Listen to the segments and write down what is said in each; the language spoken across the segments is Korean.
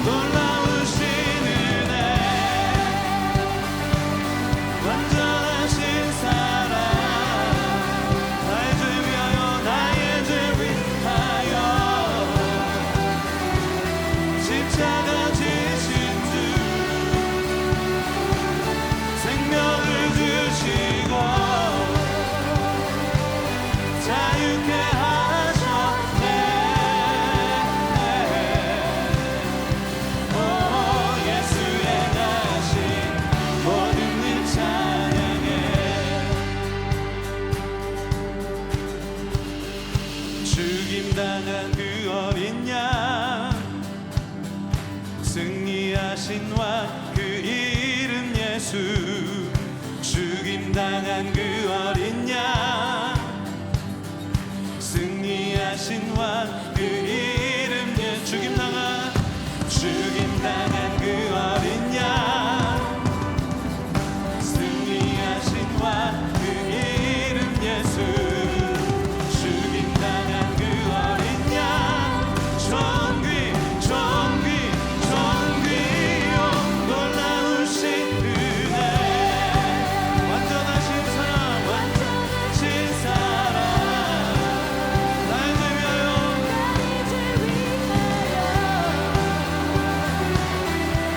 놀라우신 은혜 완전하신 사랑 나의 죄 위하여 나의 죄 위하여 십자가 지신 주 생명을 주시고 자유케 하셨네. 오 예수의 나신 모든 일 찬양해. 죽임당한 그 어린 양 승리하신 왕 그 이름 예수 죽임당한 그 어린 양 승리하신 왕 그 이름 예수 죽임당한 그 어린 양 승리하신 왕 그 이름 예수 죽임당한 그 어린 양 존귀요 놀라우신 은혜 완전하신 사랑 나의 죄 위하여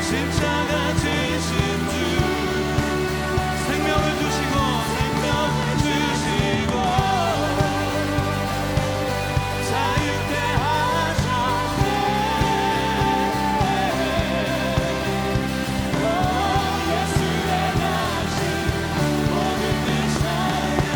십자가 지신 주 생명을 주시고 자유케 하셨네. 오 예수의 나신 모든 일 찬양.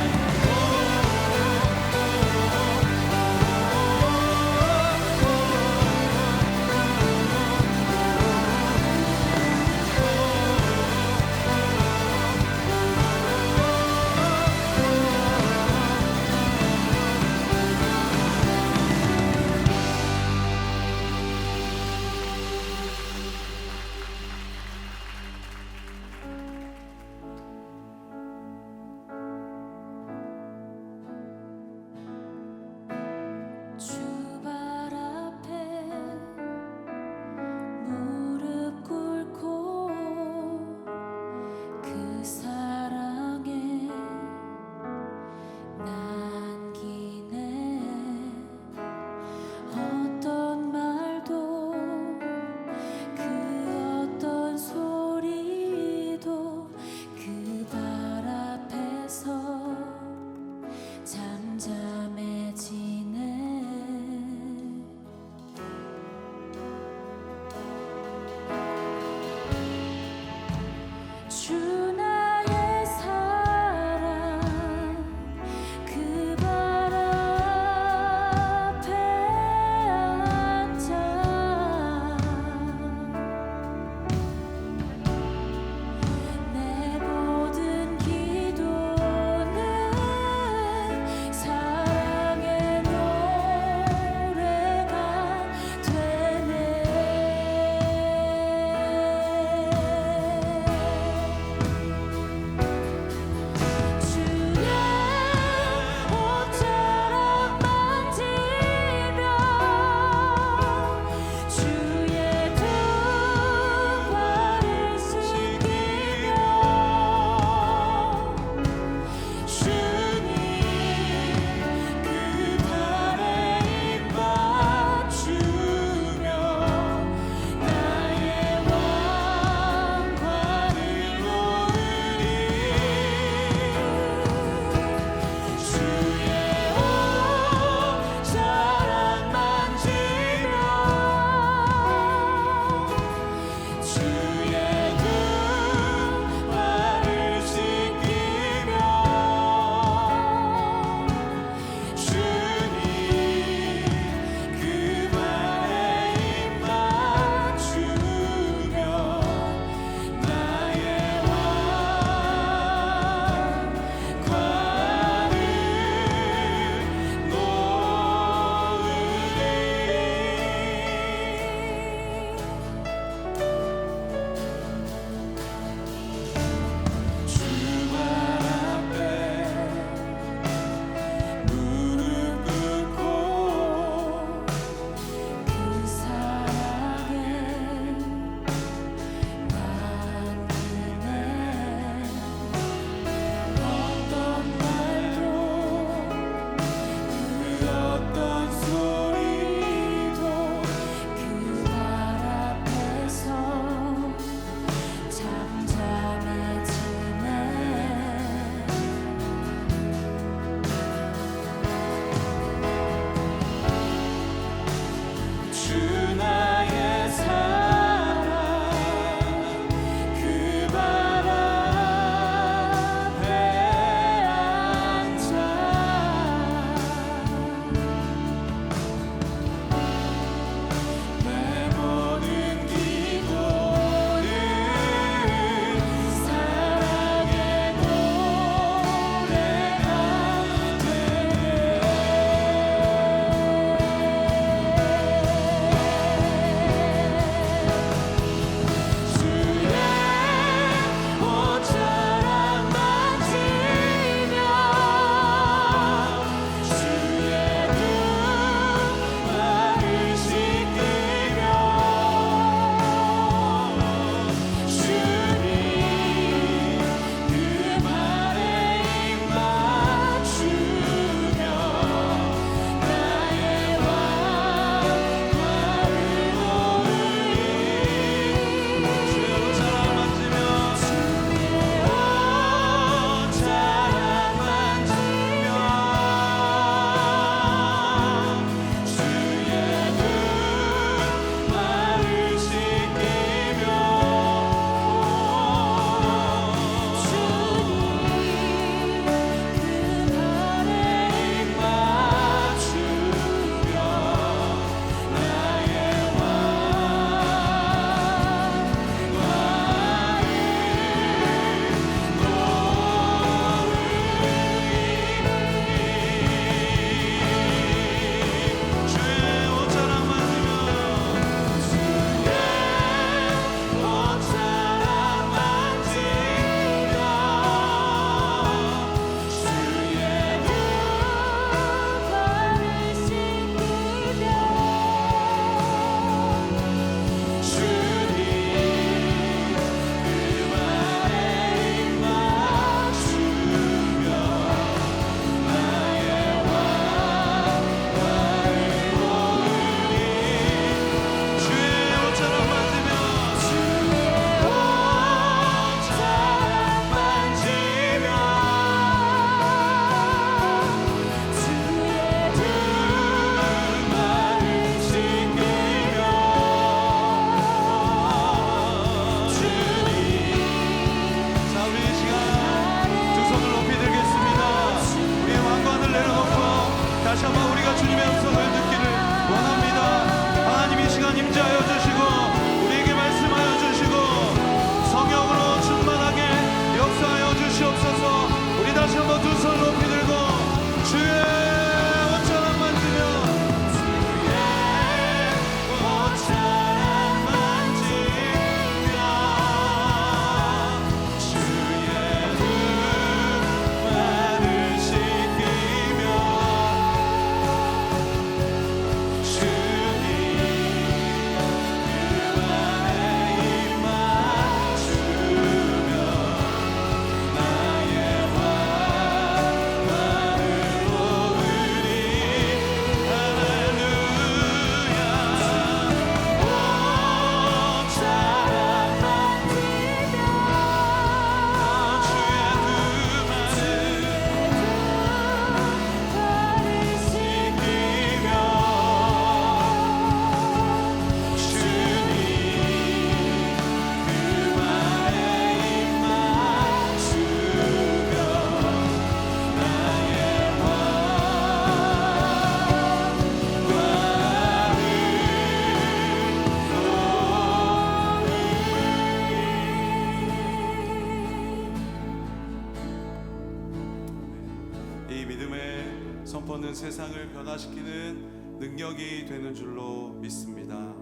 선포는 세상을 변화시키는 능력이 되는 줄로 믿습니다.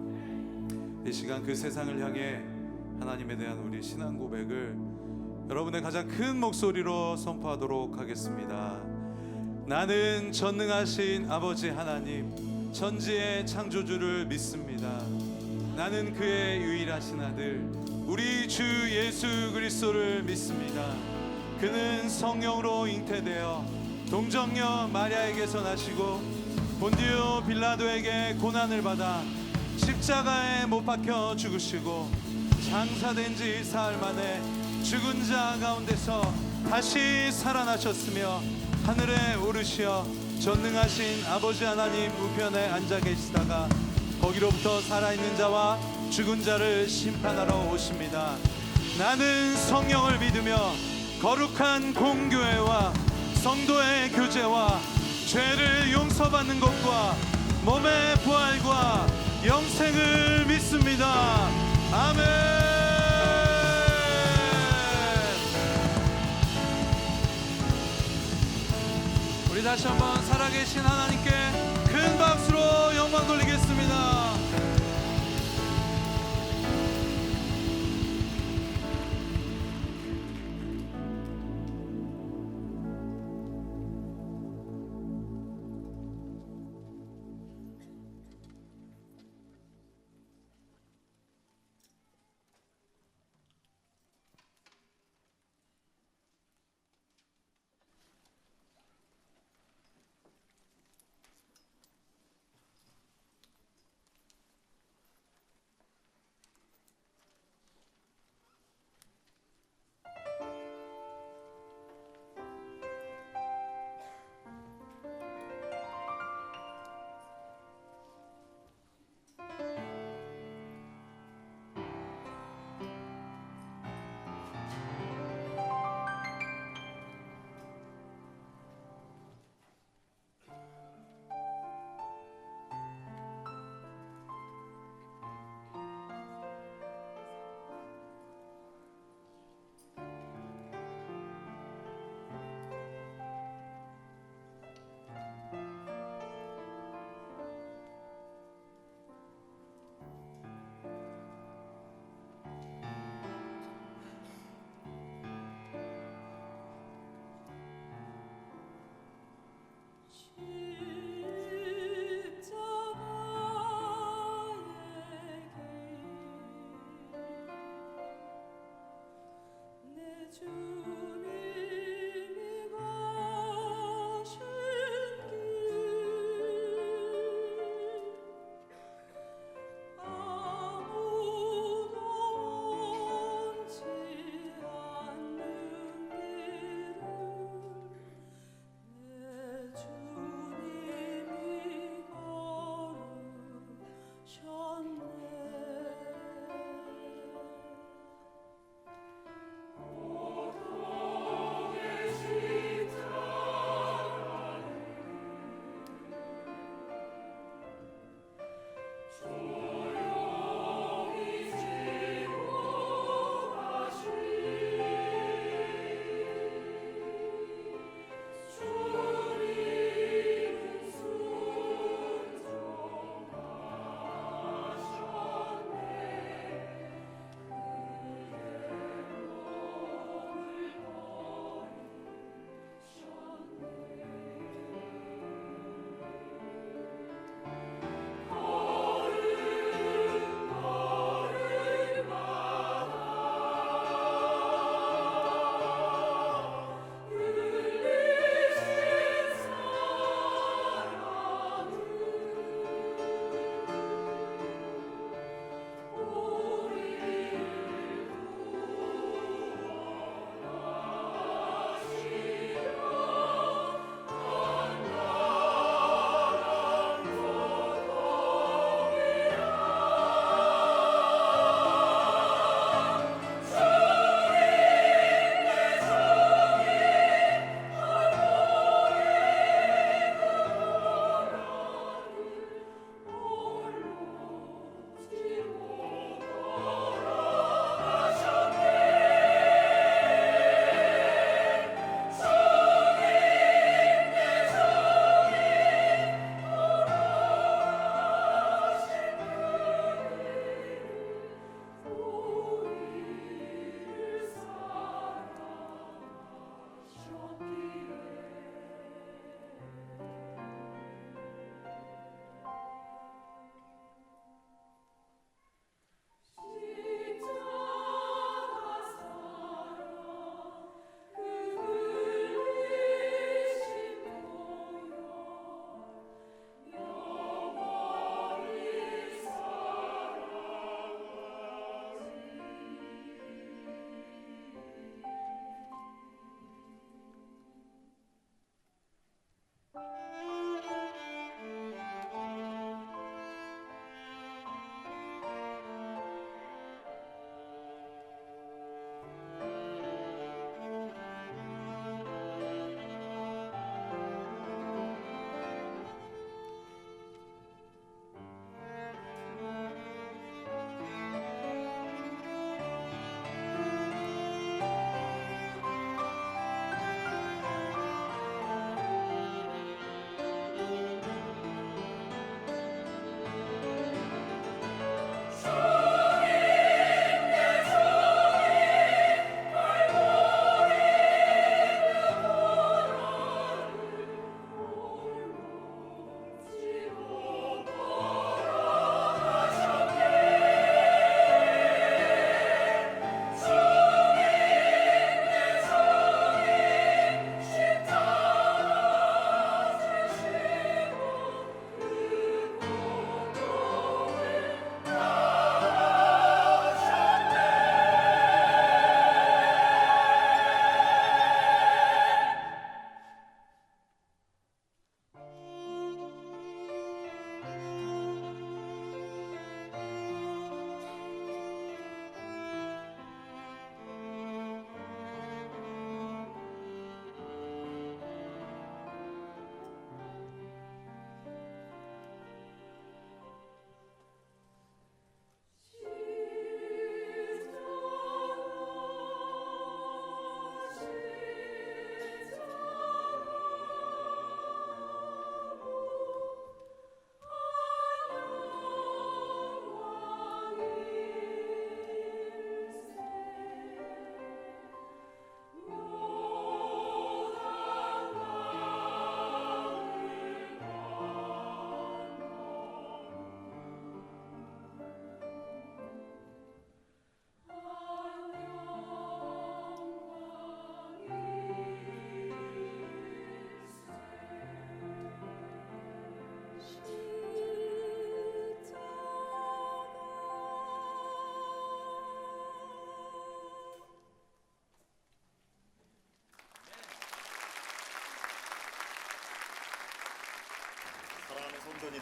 이 시간 그 세상을 향해 하나님에 대한 우리 신앙 고백을 여러분의 가장 큰 목소리로 선포하도록 하겠습니다. 나는 전능하신 아버지 하나님, 천지의 창조주를 믿습니다. 나는 그의 유일하신 아들 우리 주 예수 그리스도를 믿습니다. 그는 성령으로 잉태되어 동정녀 마리아에게서 나시고 본디오 빌라도에게 고난을 받아 십자가에 못 박혀 죽으시고 장사된 지 사흘 만에 죽은 자 가운데서 다시 살아나셨으며 하늘에 오르시어 전능하신 아버지 하나님 우편에 앉아 계시다가 거기로부터 살아있는 자와 죽은 자를 심판하러 오십니다. 나는 성령을 믿으며 거룩한 공교회와 성도의 교제와 죄를 용서받는 것과 몸의 부활과 영생을 믿습니다. 아멘. 우리 다시 한번 살아계신 하나님께 큰 박수로 영광 돌리겠습니다. 오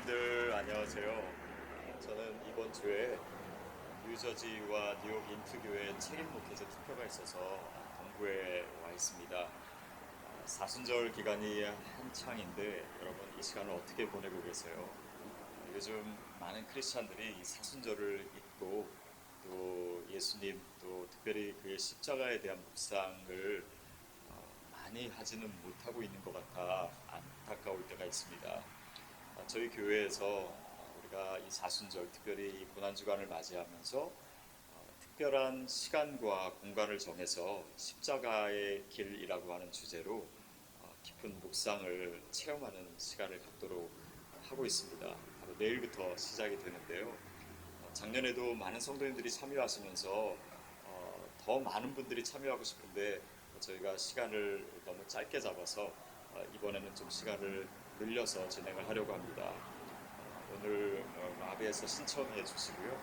성도님들 안녕하세요. 저는 이번 주에 뉴저지와 뉴욕 인트교회 책임 목회자 투표가 있어서 동부에 와 있습니다. 사순절 기간이 한창인데 여러분 이 시간을 어떻게 보내고 계세요? 요즘 많은 크리스찬들이 이 사순절을 잊고 또 예수님 또 특별히 그의 십자가에 대한 묵상을 많이 하지는 못하고 있는 것 같아 안타까울 때가 있습니다. 저희 교회에서 우리가 이 사순절 특별히 이 고난주간을 맞이하면서 특별한 시간과 공간을 정해서 십자가의 길이라고 하는 주제로 깊은 묵상을 체험하는 시간을 갖도록 하고 있습니다. 바로 내일부터 시작이 되는데요. 작년에도 많은 성도님들이 참여하시면서 더 많은 분들이 참여하고 싶은데 저희가 시간을 너무 짧게 잡아서 이번에는 좀 시간을 늘려서 진행을 하려고 합니다. 오늘 마비에서 신청해 주시고요.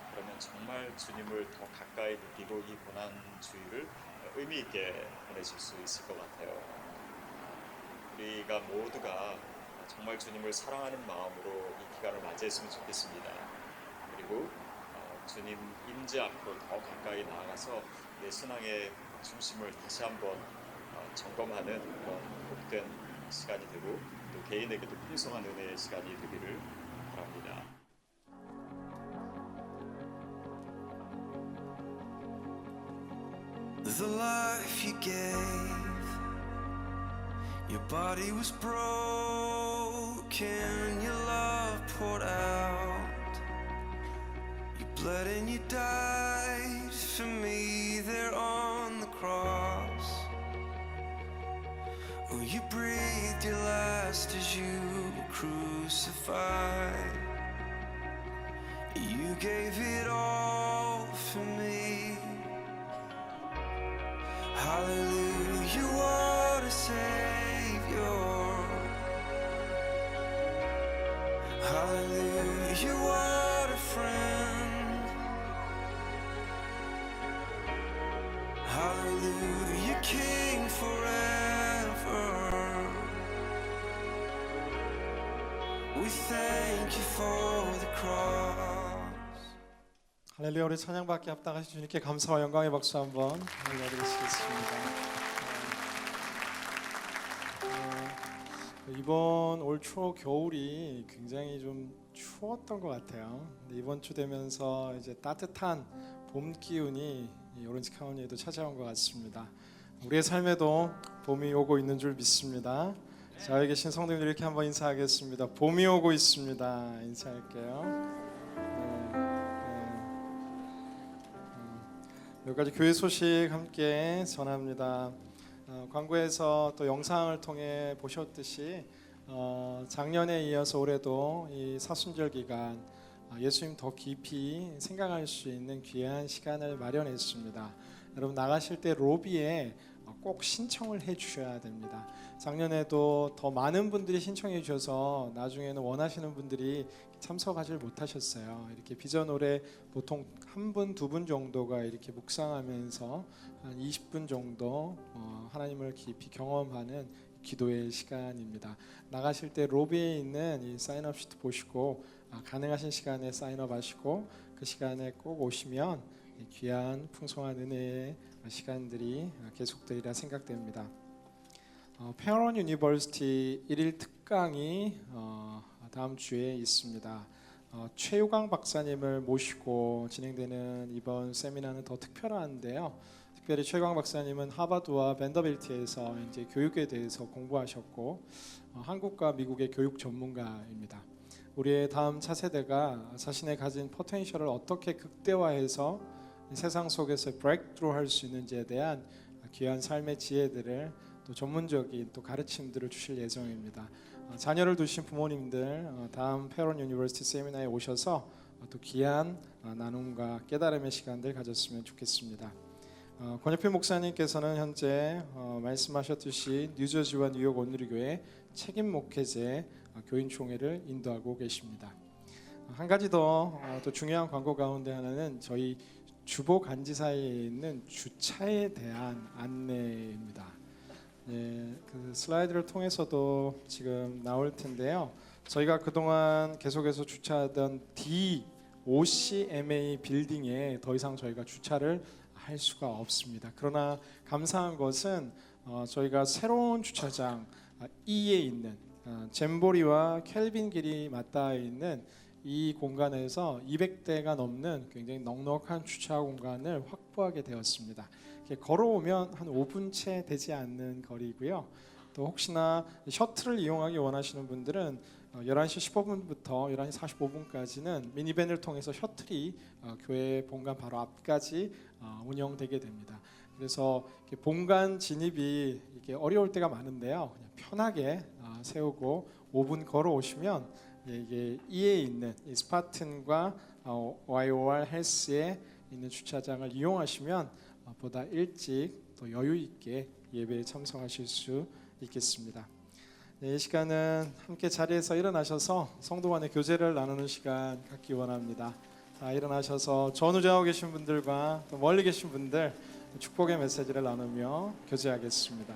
그러면 정말 주님을 더 가까이 느끼고 이 고난주의를 의미 있게 보내실 수 있을 것 같아요. 우리가 모두가 정말 주님을 사랑하는 마음으로 이 기간을 맞이했으면 좋겠습니다. 그리고 주님 임재 앞으로 더 가까이 나아가서 내 신앙의 중심을 다시 한번 점검하는 그런 복된 시간이 되고 또 개인에게도 풍성한 은혜의 시간이 되기를 바랍니다. The life you gave, your body was broken, your love poured out, you bled and you died for me there on the cross. Oh, you breathed your last as you were crucified. You gave it all for me. Hallelujah, what a Savior. Hallelujah, what a friend. Hallelujah, King forever. We thank you for the cross. 할렐루야. 우리 찬양받기 합당하신 주님께 감사와 영광의 박수 한번 올려드리겠습니다. 이번 올 초 겨울이 굉장히 좀 추웠던 것 같아요. 근데 이번 주 되면서 이제 따뜻한 봄 기운이 이 오렌지 카운티에도 찾아온 것 같습니다. 우리의 삶에도 봄이 오고 있는 줄 믿습니다. 자, 여기 계신 성도님들 이렇게 한번 인사하겠습니다. 봄이 오고 있습니다. 인사할게요. 몇 가지 교회 소식 함께 전합니다. 광고에서 또 영상을 통해 보셨듯이 작년에 이어서 올해도 이 사순절 기간 예수님 더 깊이 생각할 수 있는 귀한 시간을 마련했습니다. 여러분 나가실 때 로비에 꼭 신청을 해 주셔야 됩니다. 작년에도 더 많은 분들이 신청해 주셔서 나중에는 원하시는 분들이 참석하지 못하셨어요. 이렇게 비전 올해 보통 한 분, 두 분 정도가 이렇게 묵상하면서 한 20분 정도 하나님을 깊이 경험하는 기도의 시간입니다. 나가실 때 로비에 있는 이 사인업 시트 보시고 가능하신 시간에 사인업 하시고 그 시간에 꼭 오시면 귀한 풍성한 은혜의 시간들이 계속되리라 생각됩니다. 페어런 유니버시티 1일 특강이 다음 주에 있습니다. 최유강 박사님을 모시고 진행되는 이번 세미나는 더 특별한데요. 특별히 최유강 박사님은 하버드와 밴더빌트에서 이제 교육에 대해서 공부하셨고 한국과 미국의 교육 전문가입니다. 우리의 다음 차세대가 자신의 가진 포텐셜을 어떻게 극대화해서 세상 속에서 브레이크트루 할 수 있는지에 대한 귀한 삶의 지혜들을 또 전문적인 또 가르침들을 주실 예정입니다. 자녀를 두신 부모님들 다음 페어런 유니버시티 세미나에 오셔서 또 귀한 나눔과 깨달음의 시간들 가졌으면 좋겠습니다. 권혁필 목사님께서는 현재 말씀하셨듯이 뉴저지와 뉴욕 온누리교회 책임 목회제 교인 총회를 인도하고 계십니다. 한 가지 더 또 중요한 광고 가운데 하나는 저희 주보 간지사에 있는 주차에 대한 안내입니다. 그 슬라이드를 통해서도 지금 나올 텐데요. 저희가 그동안 계속해서 주차하던 DOCMA 빌딩에 더 이상 저희가 주차를 할 수가 없습니다. 그러나 감사한 것은 저희가 새로운 주차장 E에 있는 잼보리와 켈빈 길이 맞닿아 있는 이 공간에서 200대가 넘는 굉장히 넉넉한 주차 공간을 확보하게 되었습니다. 걸어오면 한 5분 채 되지 않는 거리고요. 또 혹시나 셔틀을 이용하기 원하시는 분들은 11시 15분부터 11시 45분까지는 미니밴을 통해서 셔틀이 교회 본관 바로 앞까지 운영되게 됩니다. 그래서 본관 진입이 이게 어려울 때가 많은데요. 그냥 편하게 세우고 5분 걸어오시면 이게 이에 있는 이 스파튼과 YOR 헬스에 있는 주차장을 이용하시면 보다 일찍 또 여유 있게 예배에 참석하실 수 있겠습니다. 네, 이 시간은 함께 자리에서 일어나셔서 성도 간의 교제를 나누는 시간 갖기 원합니다. 일어나셔서 전우자하고 계신 분들과 또 멀리 계신 분들 축복의 메시지를 나누며 교제하겠습니다.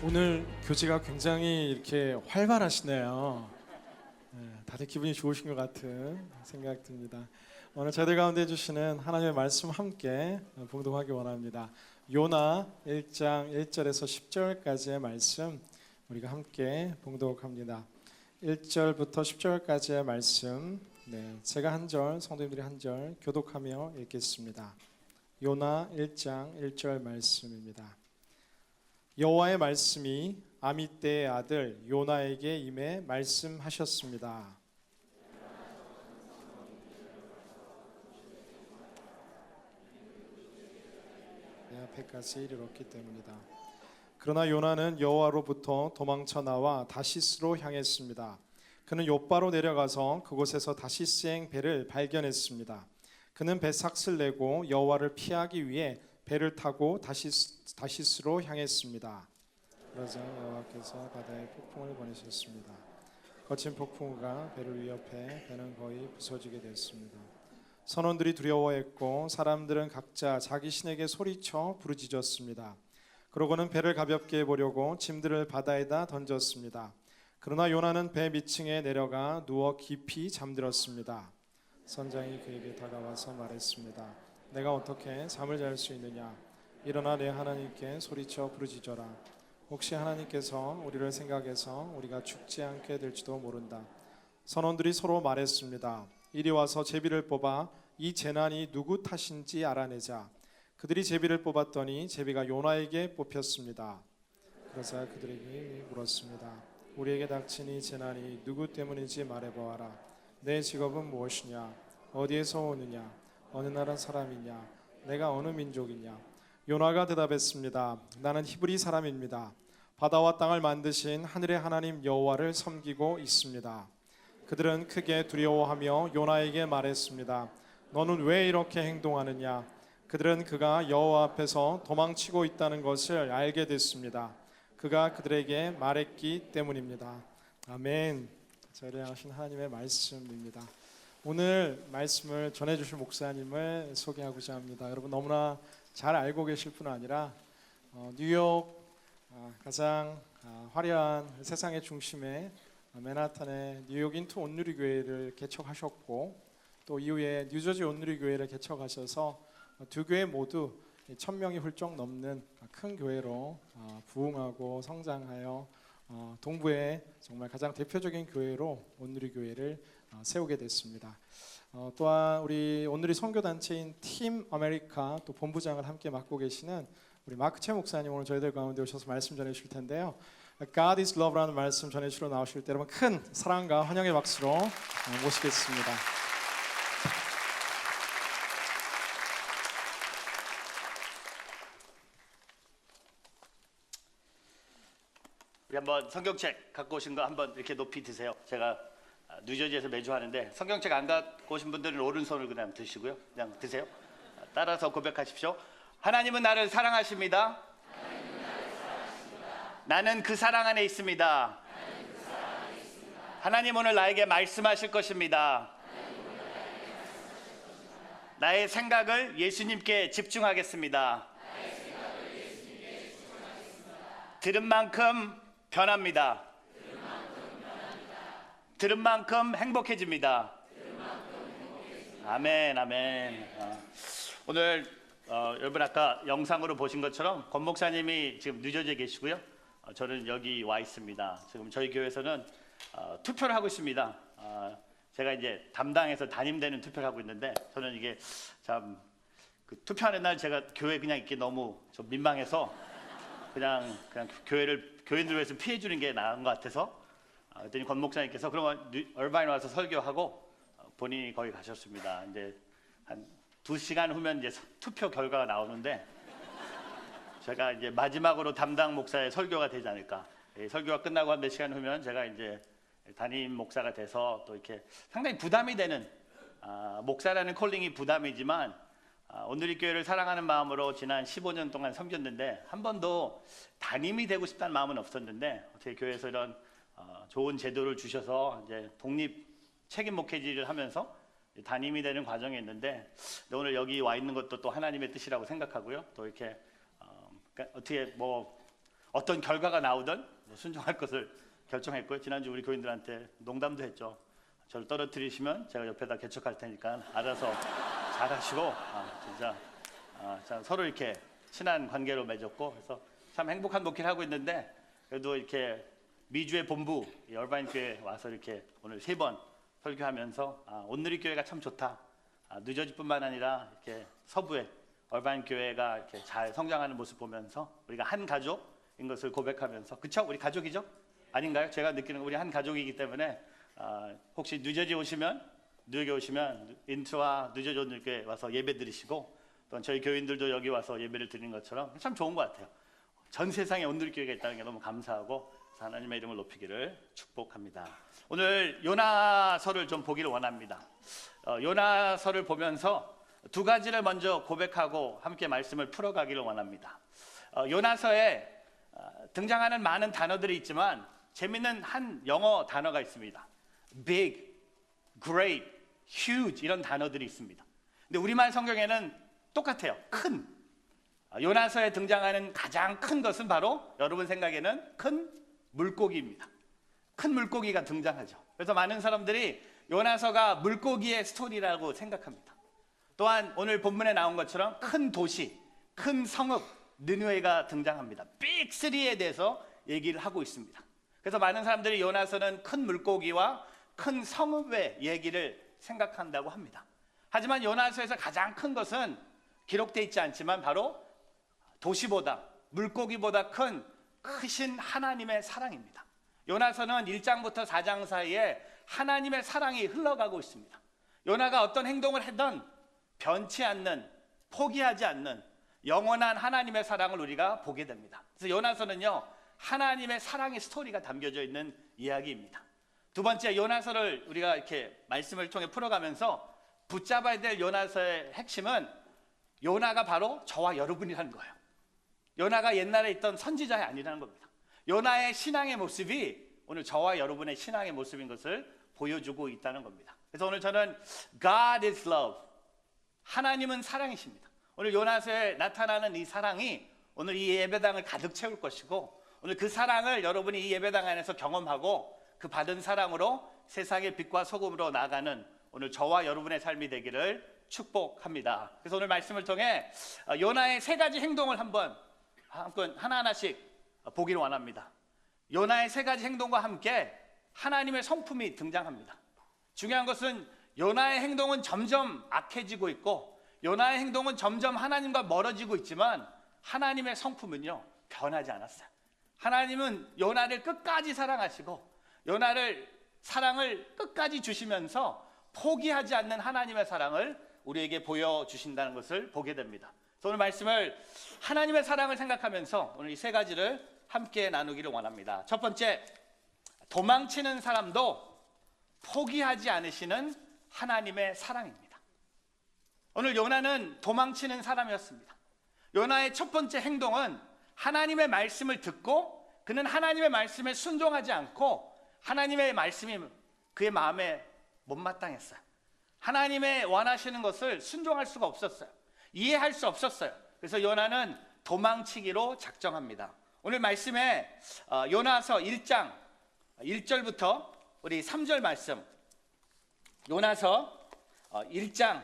오늘 교제가 굉장히 이렇게 활발하시네요. 다들 기분이 좋으신 것 같은 생각 듭니다. 오늘 저희들 가운데 주시는 하나님의 말씀 함께 봉독하기 원합니다. 요나 1장 1절에서 10절까지의 말씀 우리가 함께 봉독합니다. 1절부터 10절까지의 말씀 제가 한 절, 성도님들이 한 절 교독하며 읽겠습니다. 요나 1장 1절 말씀입니다. 여호와의 말씀이 아미떼의 아들 요나에게 임해 말씀하셨습니다. 내 앞에까지 이르렀기 때문이다. 그러나 요나는 여호와로부터 도망쳐 나와 다시스로 향했습니다. 그는 욥바로 내려가서 그곳에서 다시스행 배를 발견했습니다. 그는 배삭을 내고 여호와를 피하기 위해 배를 타고 다시스로 향했습니다. 그러자 여호와께서 바다에 폭풍을 보내셨습니다. 거친 폭풍우가 배를 위협해 배는 거의 부서지게 됐습니다. 선원들이 두려워했고 사람들은 각자 자기 신에게 소리쳐 부르짖었습니다. 그러고는 배를 가볍게 해보려고 짐들을 바다에다 던졌습니다. 그러나 요나는 배 밑층에 내려가 누워 깊이 잠들었습니다. 선장이 그에게 다가와서 말했습니다. 내가 어떻게 잠을 잘 수 있느냐? 일어나 내 하나님께 소리쳐 부르짖어라. 혹시 하나님께서 우리를 생각해서 우리가 죽지 않게 될지도 모른다. 선원들이 서로 말했습니다. 이리 와서 제비를 뽑아 이 재난이 누구 탓인지 알아내자. 그들이 제비를 뽑았더니 제비가 요나에게 뽑혔습니다. 그러자 그들에게 물었습니다. 우리에게 닥친 이 재난이 누구 때문인지 말해보아라. 내 직업은 무엇이냐? 어디에서 오느냐? 어느 나라 사람이냐? 내가 어느 민족이냐? 요나가 대답했습니다. 나는 히브리 사람입니다. 바다와 땅을 만드신 하늘의 하나님 여호와를 섬기고 있습니다. 그들은 크게 두려워하며 요나에게 말했습니다. 너는 왜 이렇게 행동하느냐? 그들은 그가 여호와 앞에서 도망치고 있다는 것을 알게 됐습니다. 그가 그들에게 말했기 때문입니다. 아멘. 저희를 향하신 하나님의 말씀입니다. 오늘 말씀을 전해주실 목사님을 소개하고자 합니다. 여러분 너무나 잘 알고 계실 뿐 아니라 뉴욕 가장 화려한 세상의 중심에 맨하탄의 뉴욕 인투 온누리 교회를 개척하셨고 또 이후에 뉴저지 온누리 교회를 개척하셔서 두 교회 모두 1,000명이 훌쩍 넘는 큰 교회로 부흥하고 성장하여 동부의 정말 가장 대표적인 교회로 온누리 교회를 세우게 됐습니다. 또한 우리 온누리 선교단체인 팀 아메리카 또 본부장을 함께 맡고 계시는 우리 마크 최 목사님 오늘 저희들 가운데 오셔서 말씀 전해 주실 텐데요. God is love라는 말씀 전해 주러 나오실 때 여러분 큰 사랑과 환영의 박수로 모시겠습니다. 우리 한번 성경책 갖고 오신 거 한번 이렇게 높이 드세요. 제가 뉴저지에서 매주 하는데 성경책 안 갖고 오신 분들은 오른손을 그냥 드시고요. 그냥 드세요. 따라서 고백하십시오. 하나님은 나를 사랑하십니다. 나는 그 사랑 안에 있습니다. 하나님 오늘 나에게 말씀하실 것입니다. 나의 생각을 예수님께 집중하겠습니다. 들은 만큼 변합니다. 들은 만큼 행복해집니다. 아멘, 아멘. 오늘 여러분 아까 영상으로 보신 것처럼 권 목사님이 지금 뉴저지에 계시고요. 저는 여기 와 있습니다. 지금 저희 교회에서는 투표를 하고 있습니다. 제가 이제 담당해서 담임되는 투표를 하고 있는데 저는 이게 참 그 투표하는 날 제가 교회 그냥 있기 너무 좀 민망해서 그냥 교인들 위해서 피해 주는 게 나은 것 같아서 그랬더니 권 목사님께서 그러면 얼바인 와서 설교하고 본인이 거기 가셨습니다. 이제 한 2시간 후면 이제 투표 결과가 나오는데 제가 이제 마지막으로 담당 목사의 설교가 되지 않을까. 설교가 끝나고 한 몇 시간 후면 제가 이제 담임 목사가 돼서 또 이렇게 상당히 부담이 되는 목사라는 콜링이 부담이지만 온누리 교회를 사랑하는 마음으로 지난 15년 동안 섬겼는데 한 번도 담임이 되고 싶다는 마음은 없었는데 어떻게 교회에서 이런 좋은 제도를 주셔서 이제 독립 책임 목회지를 하면서 담임이 되는 과정이 있는데 오늘 여기 와 있는 것도 또 하나님의 뜻이라고 생각하고요. 또 이렇게 그러니까 어떻게 뭐 어떤 결과가 나오든 순종할 것을 결정했고요. 지난주 우리 교인들한테 농담도 했죠. 저를 떨어뜨리시면 제가 옆에다 개척할 테니까 알아서 잘하시고 진짜 서로 이렇게 친한 관계로 맺었고 그래서 참 행복한 목회를 하고 있는데 그래도 이렇게 미주의 본부 얼바인 교회 와서 이렇게 오늘 3번 설교하면서 온누리 교회가 참 좋다. 뉴저지뿐만 아니라 이렇게 서부의 얼바인 교회가 이렇게 잘 성장하는 모습 보면서 우리가 한 가족인 것을 고백하면서 그쵸? 우리 가족이죠? 아닌가요? 제가 느끼는 우리 한 가족이기 때문에 혹시 뉴저지 오시면 뉴욕에 오시면 인트와 뉴저지 온누리교회 와서 예배 드리시고 또 저희 교인들도 여기 와서 예배를 드리는 것처럼 참 좋은 것 같아요. 전 세상에 온누리교회가 있다는 게 너무 감사하고 하나님의 이름을 높이기를 축복합니다. 오늘 요나서를 좀 보기를 원합니다. 요나서를 보면서 두 가지를 먼저 고백하고 함께 말씀을 풀어가기를 원합니다. 요나서에 등장하는 많은 단어들이 있지만 재미있는 한 영어 단어가 있습니다. big, great, huge 이런 단어들이 있습니다. 근데 우리말 성경에는 똑같아요. 큰. 요나서에 등장하는 가장 큰 것은 바로 여러분 생각에는 큰 물고기입니다. 큰 물고기가 등장하죠. 그래서 많은 사람들이 요나서가 물고기의 스토리라고 생각합니다. 또한 오늘 본문에 나온 것처럼 큰 도시, 큰 성읍 느느웨가 등장합니다. 빅 3에 대해서 얘기를 하고 있습니다. 그래서 많은 사람들이 요나서는 큰 물고기와 큰 성읍의 얘기를 생각한다고 합니다. 하지만 요나서에서 가장 큰 것은 기록되어 있지 않지만 바로 도시보다 물고기보다 크신 하나님의 사랑입니다. 요나서는 1장부터 4장 사이에 하나님의 사랑이 흘러가고 있습니다. 요나가 어떤 행동을 하든 변치 않는, 포기하지 않는 영원한 하나님의 사랑을 우리가 보게 됩니다. 그래서 요나서는요, 하나님의 사랑의 스토리가 담겨져 있는 이야기입니다. 두 번째, 요나서를 우리가 이렇게 말씀을 통해 풀어가면서 붙잡아야 될 요나서의 핵심은 요나가 바로 저와 여러분이라는 거예요. 요나가 옛날에 있던 선지자가 아니라는 겁니다. 요나의 신앙의 모습이 오늘 저와 여러분의 신앙의 모습인 것을 보여주고 있다는 겁니다. 그래서 오늘 저는 God is love, 하나님은 사랑이십니다. 오늘 요나서에 나타나는 이 사랑이 오늘 이 예배당을 가득 채울 것이고 오늘 그 사랑을 여러분이 이 예배당 안에서 경험하고 그 받은 사랑으로 세상의 빛과 소금으로 나아가는 오늘 저와 여러분의 삶이 되기를 축복합니다. 그래서 오늘 말씀을 통해 요나의 세 가지 행동을 한번 하나하나씩 보기를 원합니다. 요나의 세 가지 행동과 함께 하나님의 성품이 등장합니다. 중요한 것은 요나의 행동은 점점 악해지고 있고 요나의 행동은 점점 하나님과 멀어지고 있지만 하나님의 성품은요 변하지 않았어요. 하나님은 요나를 끝까지 사랑하시고 요나를 사랑을 끝까지 주시면서 포기하지 않는 하나님의 사랑을 우리에게 보여주신다는 것을 보게 됩니다. 그래서 오늘 말씀을 하나님의 사랑을 생각하면서 오늘 이 세 가지를 함께 나누기를 원합니다. 첫 번째, 도망치는 사람도 포기하지 않으시는 하나님의 사랑입니다. 오늘 요나는 도망치는 사람이었습니다. 요나의 첫 번째 행동은 하나님의 말씀을 듣고 그는 하나님의 말씀에 순종하지 않고 하나님의 말씀이 그의 마음에 못마땅했어요. 하나님의 원하시는 것을 순종할 수가 없었어요. 이해할 수 없었어요. 그래서 요나는 도망치기로 작정합니다. 오늘 말씀에 요나서 1장 1절부터 우리 3절 말씀, 요나서 1장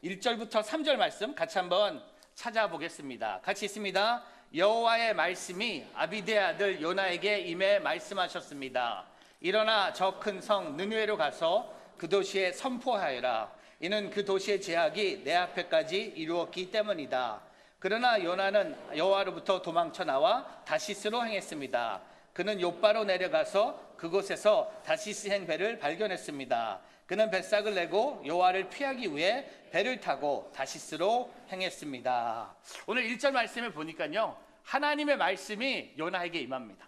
1절부터 3절 말씀 같이 한번 찾아보겠습니다. 같이 있습니다. 여호와의 말씀이 아비데 아들 요나에게 임해 말씀하셨습니다. 일어나 저 큰 성 느느웨로 가서 그 도시에 선포하여라. 이는 그 도시의 제약이 내 앞에까지 이루었기 때문이다. 그러나 요나는 여호와로부터 도망쳐 나와 다시스로 행했습니다. 그는 욥바로 내려가서 그곳에서 다시스행 배를 발견했습니다. 그는 뱃삭을 내고 여호와를 피하기 위해 배를 타고 다시스로 행했습니다. 오늘 1절 말씀을 보니까요 하나님의 말씀이 요나에게 임합니다.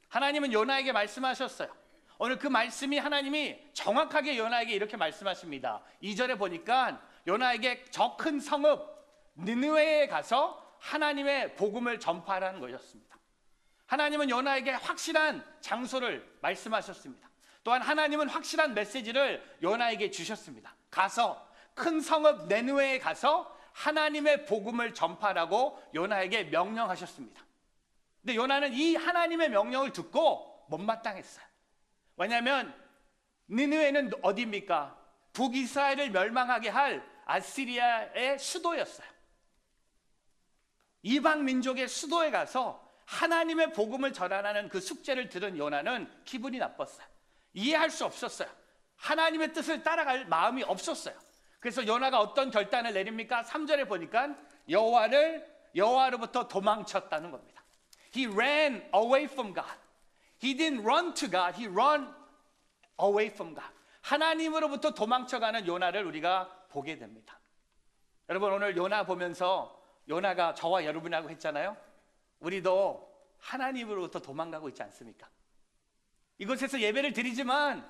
하나님은 요나에게 말씀하셨어요. 오늘 그 말씀이 하나님이 정확하게 요나에게 이렇게 말씀하십니다. 2절에 보니까 요나에게 저 큰 성읍 느느웨에 가서 하나님의 복음을 전파하라는 것이었습니다. 하나님은 요나에게 확실한 장소를 말씀하셨습니다. 또한 하나님은 확실한 메시지를 요나에게 주셨습니다. 가서 큰 성읍 느느웨에 가서 하나님의 복음을 전파하라고 요나에게 명령하셨습니다. 근데 요나는 이 하나님의 명령을 듣고 못마땅했어요. 왜냐하면 느느웨는 어디입니까? 북이스라엘을 멸망하게 할 아시리아의 수도였어요. 이방 민족의 수도에 가서 하나님의 복음을 전하는 그 숙제를 들은 요나는 기분이 나빴어요. 이해할 수 없었어요. 하나님의 뜻을 따라갈 마음이 없었어요. 그래서 요나가 어떤 결단을 내립니까? 3절에 보니까 여호와로부터 도망쳤다는 겁니다. He ran away from God. He didn't run to God. He ran away from God. 하나님으로부터 도망쳐가는 요나를 우리가 보게 됩니다. 여러분 오늘 요나 보면서 요나가 저와 여러분하고 했잖아요. 우리도 하나님으로부터 도망가고 있지 않습니까? 이곳에서 예배를 드리지만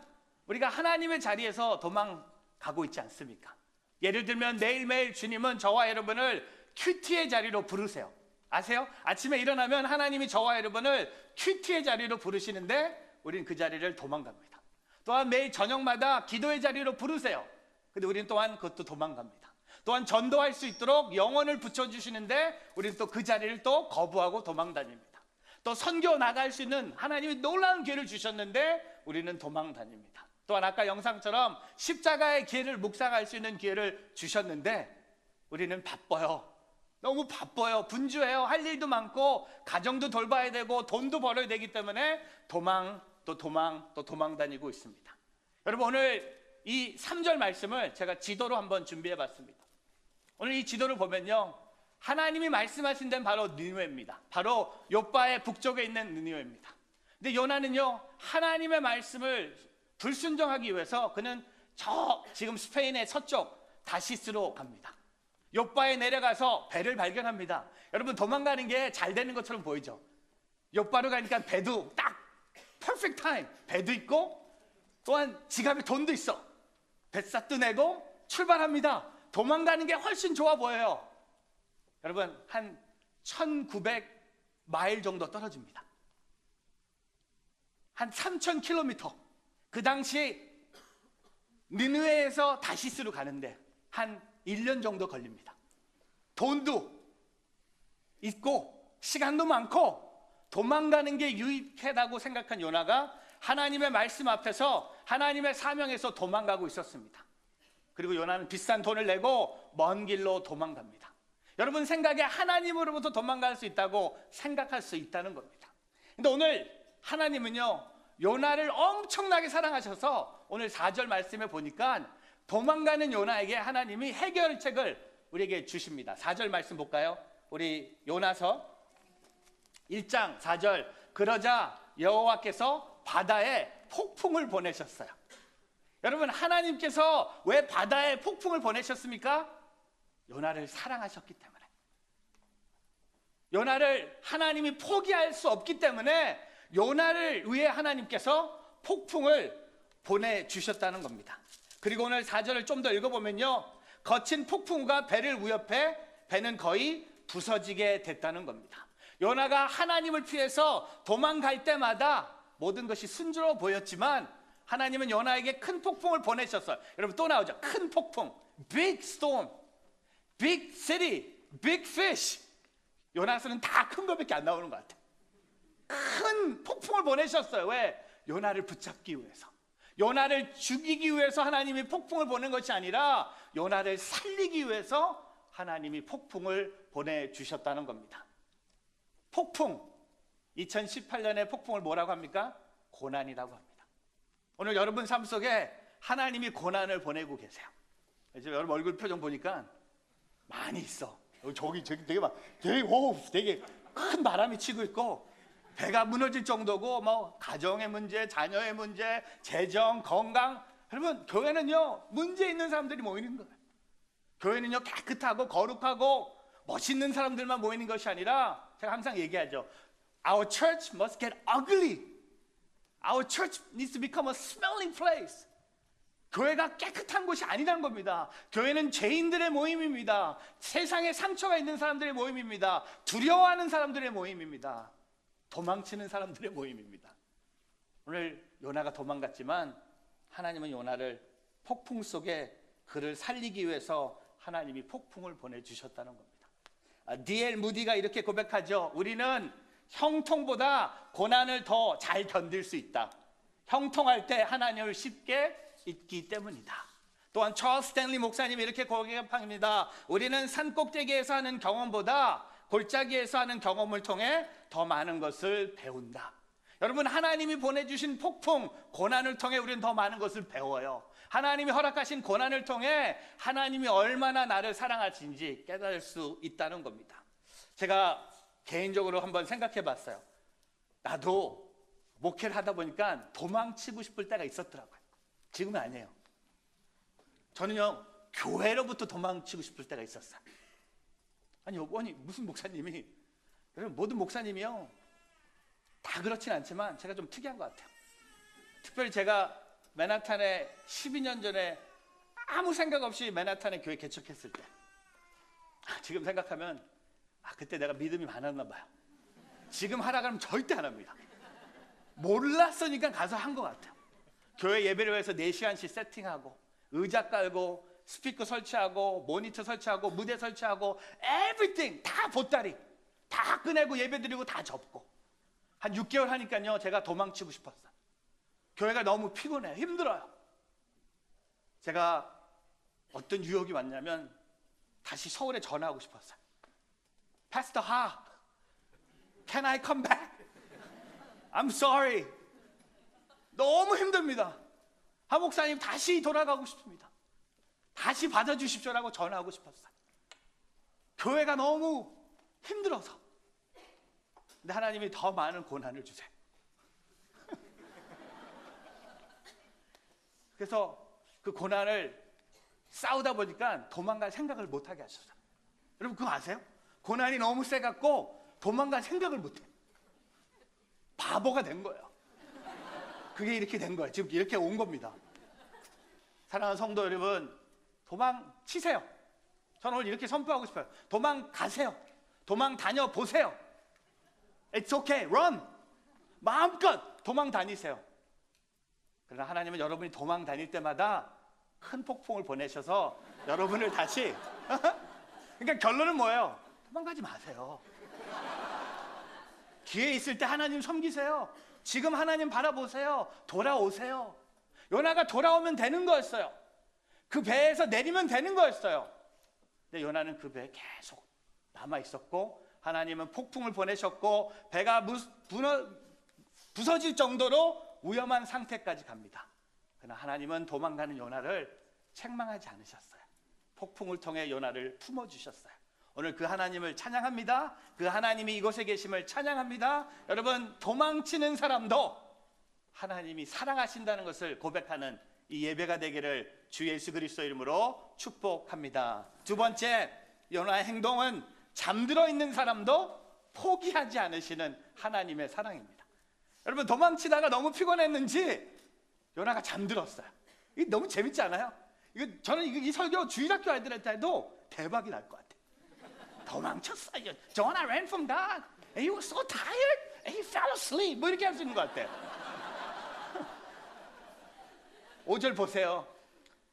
우리가 하나님의 자리에서 도망가고 있지 않습니까? 예를 들면 매일매일 주님은 저와 여러분을 큐티의 자리로 부르세요. 아세요? 아침에 일어나면 하나님이 저와 여러분을 큐티의 자리로 부르시는데 우리는 그 자리를 도망갑니다. 또한 매일 저녁마다 기도의 자리로 부르세요. 근데 우리는 또한 그것도 도망갑니다. 또한 전도할 수 있도록 영혼을 붙여주시는데 우리는 또 그 자리를 또 거부하고 도망다닙니다. 또 선교 나갈 수 있는 하나님이 놀라운 기회를 주셨는데 우리는 도망다닙니다. 또한 아까 영상처럼 십자가의 기회를 묵상할 수 있는 기회를 주셨는데 우리는 바빠요. 너무 바빠요. 분주해요. 할 일도 많고 가정도 돌봐야 되고 돈도 벌어야 되기 때문에 도망 다니고 있습니다. 여러분 오늘 이 3절 말씀을 제가 지도로 한번 준비해 봤습니다. 오늘 이 지도를 보면요 하나님이 말씀하신 데는 바로 느느웨입니다. 바로 욥바의 북쪽에 있는 느느웨입니다. 근데 요나는요 하나님의 말씀을 불순종하기 위해서 그는 저 지금 스페인의 서쪽 다시스로 갑니다. 욥바에 내려가서 배를 발견합니다. 여러분 도망가는 게 잘 되는 것처럼 보이죠. 욥바로 가니까 배도 딱 퍼펙트 타임, 배도 있고 또한 지갑에 돈도 있어. 뱃삭도 내고 출발합니다. 도망가는 게 훨씬 좋아 보여요. 여러분 한 1900마일 정도 떨어집니다. 한 3000km. 그 당시 느느웨에서 다시스로 가는데 한 1년 정도 걸립니다. 돈도 있고 시간도 많고 도망가는 게 유익하다고 생각한 요나가 하나님의 말씀 앞에서 하나님의 사명에서 도망가고 있었습니다. 그리고 요나는 비싼 돈을 내고 먼 길로 도망갑니다. 여러분 생각에 하나님으로부터 도망갈 수 있다고 생각할 수 있다는 겁니다. 근데 오늘 하나님은요, 요나를 엄청나게 사랑하셔서 오늘 4절 말씀에 보니까 도망가는 요나에게 하나님이 해결책을 우리에게 주십니다. 4절 말씀 볼까요? 우리 요나서 1장 4절. 그러자 여호와께서 바다에 폭풍을 보내셨어요. 여러분, 하나님께서 왜 바다에 폭풍을 보내셨습니까? 요나를 사랑하셨기 때문에. 요나를 하나님이 포기할 수 없기 때문에 요나를 위해 하나님께서 폭풍을 보내주셨다는 겁니다. 그리고 오늘 4절을 좀 더 읽어보면요, 거친 폭풍우가 배를 위협해 배는 거의 부서지게 됐다는 겁니다. 요나가 하나님을 피해서 도망갈 때마다 모든 것이 순조로워 보였지만 하나님은 요나에게 큰 폭풍을 보내셨어요. 여러분, 또 나오죠. 큰 폭풍, big storm, big city, big fish. 요나서는 다 큰 것밖에 안 나오는 것 같아요. 큰 폭풍을 보내셨어요. 왜? 요나를 붙잡기 위해서. 요나를 죽이기 위해서 하나님이 폭풍을 보낸 것이 아니라 요나를 살리기 위해서 하나님이 폭풍을 보내주셨다는 겁니다. 폭풍, 2018년에 폭풍을 뭐라고 합니까? 고난이라고 합니다. 오늘 여러분 삶 속에 하나님이 고난을 보내고 계세요. 지금 여러분 얼굴 표정 보니까 많이 있어. 저기 되게 막 되게 큰 바람이 치고 있고 배가 무너질 정도고, 뭐 가정의 문제, 자녀의 문제, 재정, 건강. 여러분, 교회는요 문제 있는 사람들이 모이는 거예요. 교회는요 깨끗하고 거룩하고 멋있는 사람들만 모이는 것이 아니라, 제가 항상 얘기하죠. Our church must get ugly. Our church needs to become a smelling place. 교회가 깨끗한 곳이 아니라는 겁니다. 교회는 죄인들의 모임입니다. 세상에 상처가 있는 사람들의 모임입니다. 두려워하는 사람들의 모임입니다. 도망치는 사람들의 모임입니다. 오늘 요나가 도망갔지만 하나님은 요나를 폭풍 속에 그를 살리기 위해서 하나님이 폭풍을 보내주셨다는 겁니다. D.L. 무디가 이렇게 고백하죠. 우리는 형통보다 고난을 더 잘 견딜 수 있다. 형통할 때 하나님을 쉽게 잊기 때문이다. 또한 찰스 스탠리 목사님이 이렇게 고백합니다. 우리는 산꼭대기에서 하는 경험보다 골짜기에서 하는 경험을 통해 더 많은 것을 배운다. 여러분, 하나님이 보내주신 폭풍, 고난을 통해 우리는 더 많은 것을 배워요. 하나님이 허락하신 고난을 통해 하나님이 얼마나 나를 사랑하신지 깨달을 수 있다는 겁니다. 제가 개인적으로 한번 생각해 봤어요. 나도 목회를 하다 보니까 도망치고 싶을 때가 있었더라고요. 지금은 아니에요. 저는요, 교회로부터 도망치고 싶을 때가 있었어요. 아니 무슨 목사님이, 여러분 모든 목사님이요 다 그렇진 않지만 제가 좀 특이한 것 같아요. 특별히 제가 맨하탄에 12년 전에 아무 생각 없이 맨하탄에 교회 개척했을 때, 지금 생각하면 그때 내가 믿음이 많았나 봐요. 지금 하라 그러면 절대 안 합니다. 몰랐으니까 가서 한 것 같아요. 교회 예배를 위해서 4시간씩 세팅하고 의자 깔고 스피커 설치하고 모니터 설치하고 무대 설치하고 everything 다 보따리 다 꺼내고 예배드리고 다 접고 한 6개월 하니까요 제가 도망치고 싶었어요. 교회가 너무 피곤해요. 힘들어요. 제가 어떤 유혹이 왔냐면 다시 서울에 전화하고 싶었어요. Pastor Ha, can I come back? I'm sorry. 너무 힘듭니다. 하 목사님 다시 돌아가고 싶습니다. 다시 받아주십시오라고 전화하고 싶었어요. 교회가 너무 힘들어서. 근데 하나님이 더 많은 고난을 주세요. 그래서 그 고난을 싸우다 보니까 도망갈 생각을 못하게 하셨어요. 여러분 그거 아세요? 고난이 너무 세갖고 도망갈 생각을 못해. 바보가 된 거예요. 그게 이렇게 된 거예요. 지금 이렇게 온 겁니다. 사랑하는 성도 여러분, 도망치세요. 저는 오늘 이렇게 선포하고 싶어요. 도망가세요. 도망 다녀보세요. It's okay, run. 마음껏 도망 다니세요. 그러나 하나님은 여러분이 도망 다닐 때마다 큰 폭풍을 보내셔서 여러분을 다시 그러니까 결론은 뭐예요? 도망가지 마세요. 기회 있을 때 하나님 섬기세요. 지금 하나님 바라보세요. 돌아오세요. 요나가 돌아오면 되는 거였어요. 그 배에서 내리면 되는 거였어요. 근데 요나는 그 배에 계속 남아 있었고 하나님은 폭풍을 보내셨고 배가 부서질 정도로 위험한 상태까지 갑니다. 그러나 하나님은 도망가는 요나를 책망하지 않으셨어요. 폭풍을 통해 요나를 품어주셨어요. 오늘 그 하나님을 찬양합니다. 그 하나님이 이곳에 계심을 찬양합니다. 여러분, 도망치는 사람도 하나님이 사랑하신다는 것을 고백하는 이 예배가 되기를 주 예수 그리스도 이름으로 축복합니다. 두 번째, 요나의 행동은 잠들어 있는 사람도 포기하지 않으시는 하나님의 사랑입니다. 여러분, 도망치다가 너무 피곤했는지 요나가 잠들었어요. 이게 너무 재밌지 않아요? 저는 이 설교 주일학교 아이들한테 해도 대박이 날 것 같아요. 도망쳤어요. Jonah ran from God. And he was so tired. And he fell asleep. 뭐 이렇게 할 수 있는 것 같아요. 5절 보세요.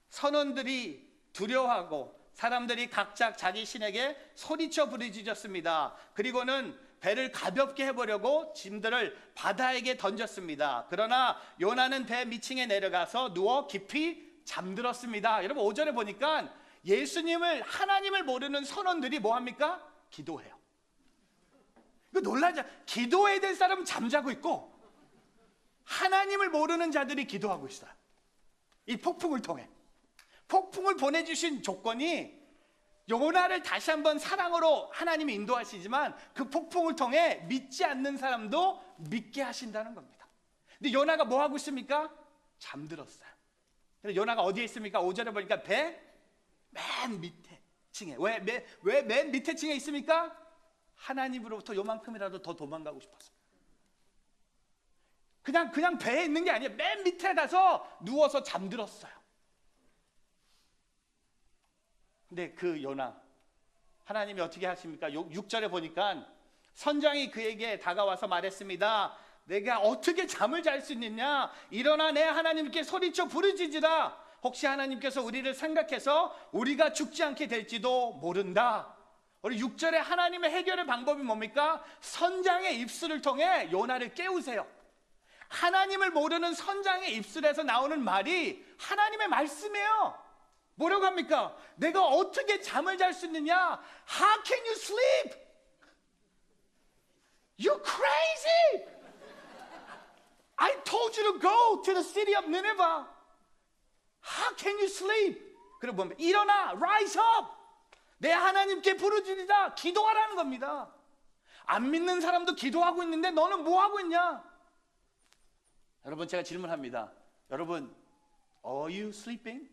선원들이 두려워하고 사람들이 각자 자기 신에게 소리쳐 부르짖었습니다. 그리고는 배를 가볍게 해보려고 짐들을 바다에게 던졌습니다. 그러나 요나는 배 밑층에 내려가서 누워 깊이 잠들었습니다. 여러분, 5절에 보니까 예수님을, 하나님을 모르는 선원들이 뭐합니까? 기도해요. 이거 놀라지? 기도해야 될 사람은 잠자고 있고 하나님을 모르는 자들이 기도하고 있어요. 이 폭풍을 통해. 폭풍을 보내주신 조건이 요나를 다시 한번 사랑으로 하나님이 인도하시지만 그 폭풍을 통해 믿지 않는 사람도 믿게 하신다는 겁니다. 근데 요나가 뭐 하고 있습니까? 잠들었어요. 그래서 요나가 어디에 있습니까? 5절에 보니까 배 맨 밑에 층에. 왜 맨 밑에 층에 있습니까? 하나님으로부터 요만큼이라도 더 도망가고 싶었어요. 그냥 배에 있는 게 아니에요. 맨 밑에 가서 누워서 잠들었어요. 근데 그 요나, 하나님이 어떻게 하십니까? 6절에 보니까 선장이 그에게 다가와서 말했습니다. 내가 어떻게 잠을 잘 수 있느냐? 일어나 내 하나님께 소리쳐 부르짖으라. 혹시 하나님께서 우리를 생각해서 우리가 죽지 않게 될지도 모른다. 우리 6절에 하나님의 해결의 방법이 뭡니까? 선장의 입술을 통해 요나를 깨우세요. 하나님을 모르는 선장의 입술에서 나오는 말이 하나님의 말씀이에요. 뭐라고 합니까? 내가 어떻게 잠을 잘 수 있느냐? How can you sleep? You're crazy! I told you to go to the city of Nineveh. How can you sleep? 그리고 보면 일어나, rise up. 내 하나님께 부르짖으라. 기도하라는 겁니다. 안 믿는 사람도 기도하고 있는데 너는 뭐 하고 있냐? 여러분, 제가 질문합니다. 여러분, are you sleeping?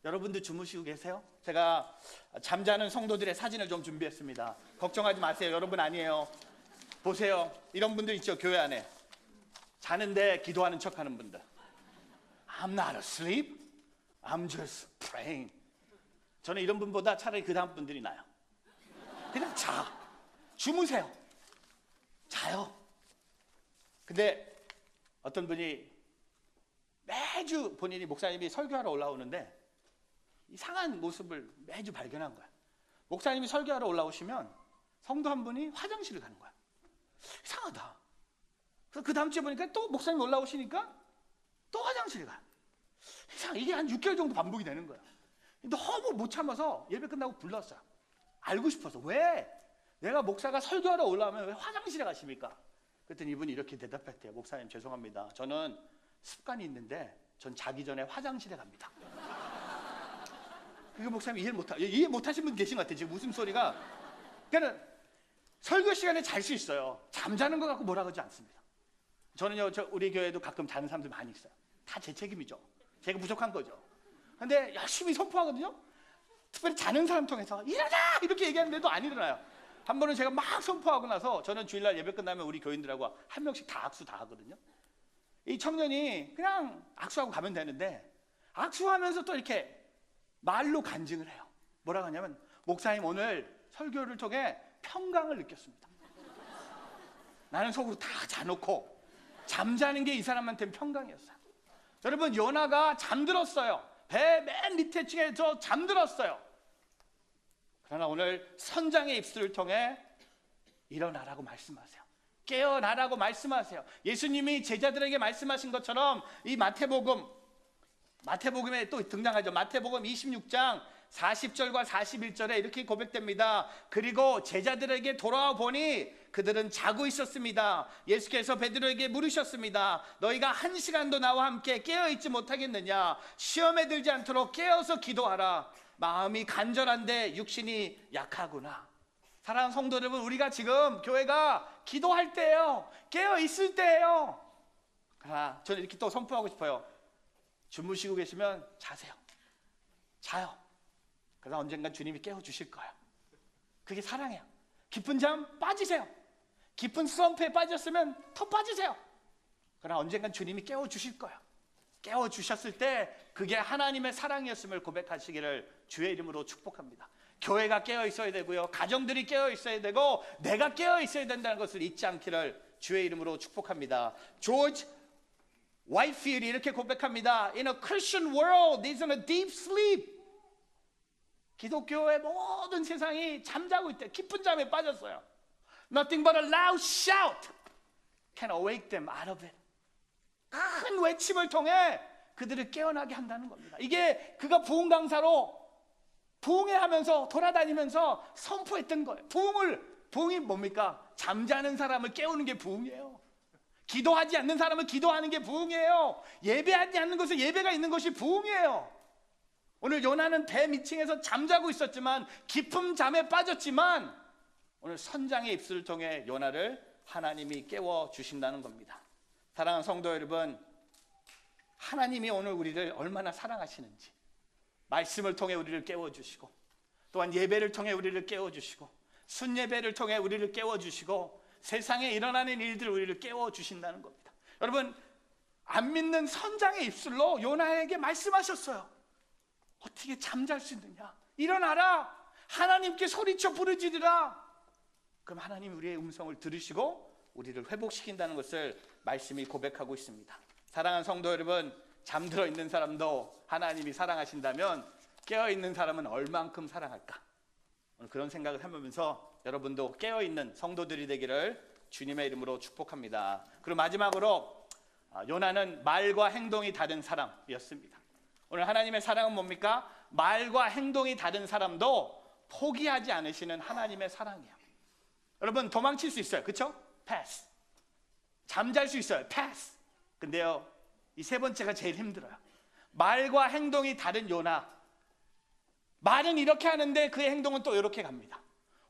여러분도 주무시고 계세요? 제가 잠자는 성도들의 사진을 좀 준비했습니다. 걱정하지 마세요. 여러분 아니에요. 보세요. 이런 분들 있죠, 교회 안에. 자는데 기도하는 척하는 분들. I'm not asleep. I'm just praying. 저는 이런 분보다 차라리 그 다음 분들이 나아요. 그냥 자. 주무세요. 자요. 근데 어떤 분이 매주 본인이 목사님이 설교하러 올라오는데 이상한 모습을 매주 발견한 거야. 목사님이 설교하러 올라오시면 성도 한 분이 화장실을 가는 거야. 이상하다. 그래서 그 다음 주에 보니까 또 목사님 올라오시니까 또 화장실을 가. 이게 한 6개월 정도 반복이 되는 거야. 너무 못 참아서 예배 끝나고 불렀어요. 알고 싶어서. 왜? 내가 목사가 설교하러 올라오면 왜 화장실에 가십니까? 그랬더니 이분이 이렇게 대답했대요. 목사님 죄송합니다. 저는 습관이 있는데 전 자기 전에 화장실에 갑니다. 이거 목사님 이해 못하신 분 계신 것 같아요. 지금 웃음소리가. 그러니까 설교 시간에 잘 수 있어요. 잠자는 거 갖고 뭐라 그러지 않습니다. 저는요, 우리 교회도 가끔 자는 사람들 많이 있어요. 다 제 책임이죠. 제가 부족한 거죠. 근데 열심히 선포하거든요. 특별히 자는 사람 통해서 일어나! 이렇게 얘기하는데도 안 일어나요. 한 번은 제가 막 선포하고 나서 저는 주일날 예배 끝나면 우리 교인들하고 한 명씩 다 악수 다 하거든요. 이 청년이 그냥 악수하고 가면 되는데 악수하면서 또 이렇게 말로 간증을 해요. 뭐라고 하냐면 목사님 오늘 설교를 통해 평강을 느꼈습니다. 나는 속으로 다 자놓고 잠자는 게 이 사람한테는 평강이었어요. 여러분, 요나가 잠들었어요. 배 맨 밑에 층에서 잠들었어요. 그러나 오늘 선장의 입술을 통해 일어나라고 말씀하세요. 깨어나라고 말씀하세요. 예수님이 제자들에게 말씀하신 것처럼 이 마태복음에 또 등장하죠. 마태복음 26장 40절과 41절에 이렇게 고백됩니다. 그리고 제자들에게 돌아와 보니 그들은 자고 있었습니다. 예수께서 베드로에게 물으셨습니다. 너희가 1시간도 나와 함께 깨어있지 못하겠느냐? 시험에 들지 않도록 깨어서 기도하라. 마음이 간절한데 육신이 약하구나. 사랑하는 성도 여러분, 우리가 지금 교회가 기도할 때예요. 깨어있을 때예요. 그러나 저는 이렇게 또 선포하고 싶어요. 주무시고 계시면 자세요. 자요. 그러나 언젠간 주님이 깨워주실 거예요. 그게 사랑이에요. 깊은 잠 빠지세요. 깊은 슬럼프에 빠졌으면 더 빠지세요. 그러나 언젠간 주님이 깨워주실 거예요. 깨워주셨을 때 그게 하나님의 사랑이었음을 고백하시기를 주의 이름으로 축복합니다. 교회가 깨어 있어야 되고요, 가정들이 깨어 있어야 되고, 내가 깨어 있어야 된다는 것을 잊지 않기를 주의 이름으로 축복합니다. 조지 와이필이 이렇게 고백합니다. In a Christian world, is in a deep sleep. 기독교의 모든 세상이 잠자고 있대. 깊은 잠에 빠졌어요. Nothing but a loud shout can awake them out of it. 큰 외침을 통해 그들을 깨어나게 한다는 겁니다. 이게 그가 부흥 강사로 부흥회하면서 돌아다니면서 선포했던 거예요. 부흥이 뭡니까? 잠자는 사람을 깨우는 게 부흥이에요. 기도하지 않는 사람을 기도하는 게 부흥이에요. 예배하지 않는 것에 예배가 있는 것이 부흥이에요. 오늘 요나는 배 밑층에서 잠자고 있었지만, 깊은 잠에 빠졌지만, 오늘 선장의 입술을 통해 요나를 하나님이 깨워주신다는 겁니다. 사랑하는 성도 여러분, 하나님이 오늘 우리를 얼마나 사랑하시는지, 말씀을 통해 우리를 깨워주시고, 또한 예배를 통해 우리를 깨워주시고, 순예배를 통해 우리를 깨워주시고, 세상에 일어나는 일들 우리를 깨워주신다는 겁니다. 여러분, 안 믿는 선장의 입술로 요나에게 말씀하셨어요. 어떻게 잠잘 수 있느냐? 일어나라. 하나님께 소리쳐 부르짖으라. 그럼 하나님 우리의 음성을 들으시고 우리를 회복시킨다는 것을 말씀이 고백하고 있습니다. 사랑하는 성도 여러분, 잠들어 있는 사람도 하나님이 사랑하신다면 깨어있는 사람은 얼만큼 사랑할까? 오늘 그런 생각을 해보면서 여러분도 깨어있는 성도들이 되기를 주님의 이름으로 축복합니다. 그리고 마지막으로 요나는 말과 행동이 다른 사람이었습니다. 오늘 하나님의 사랑은 뭡니까? 말과 행동이 다른 사람도 포기하지 않으시는 하나님의 사랑이에요. 여러분, 도망칠 수 있어요. 그렇죠? 패스. 잠잘 수 있어요. 패스. 근데요, 이 세 번째가 제일 힘들어요. 말과 행동이 다른 요나. 말은 이렇게 하는데 그의 행동은 또 이렇게 갑니다.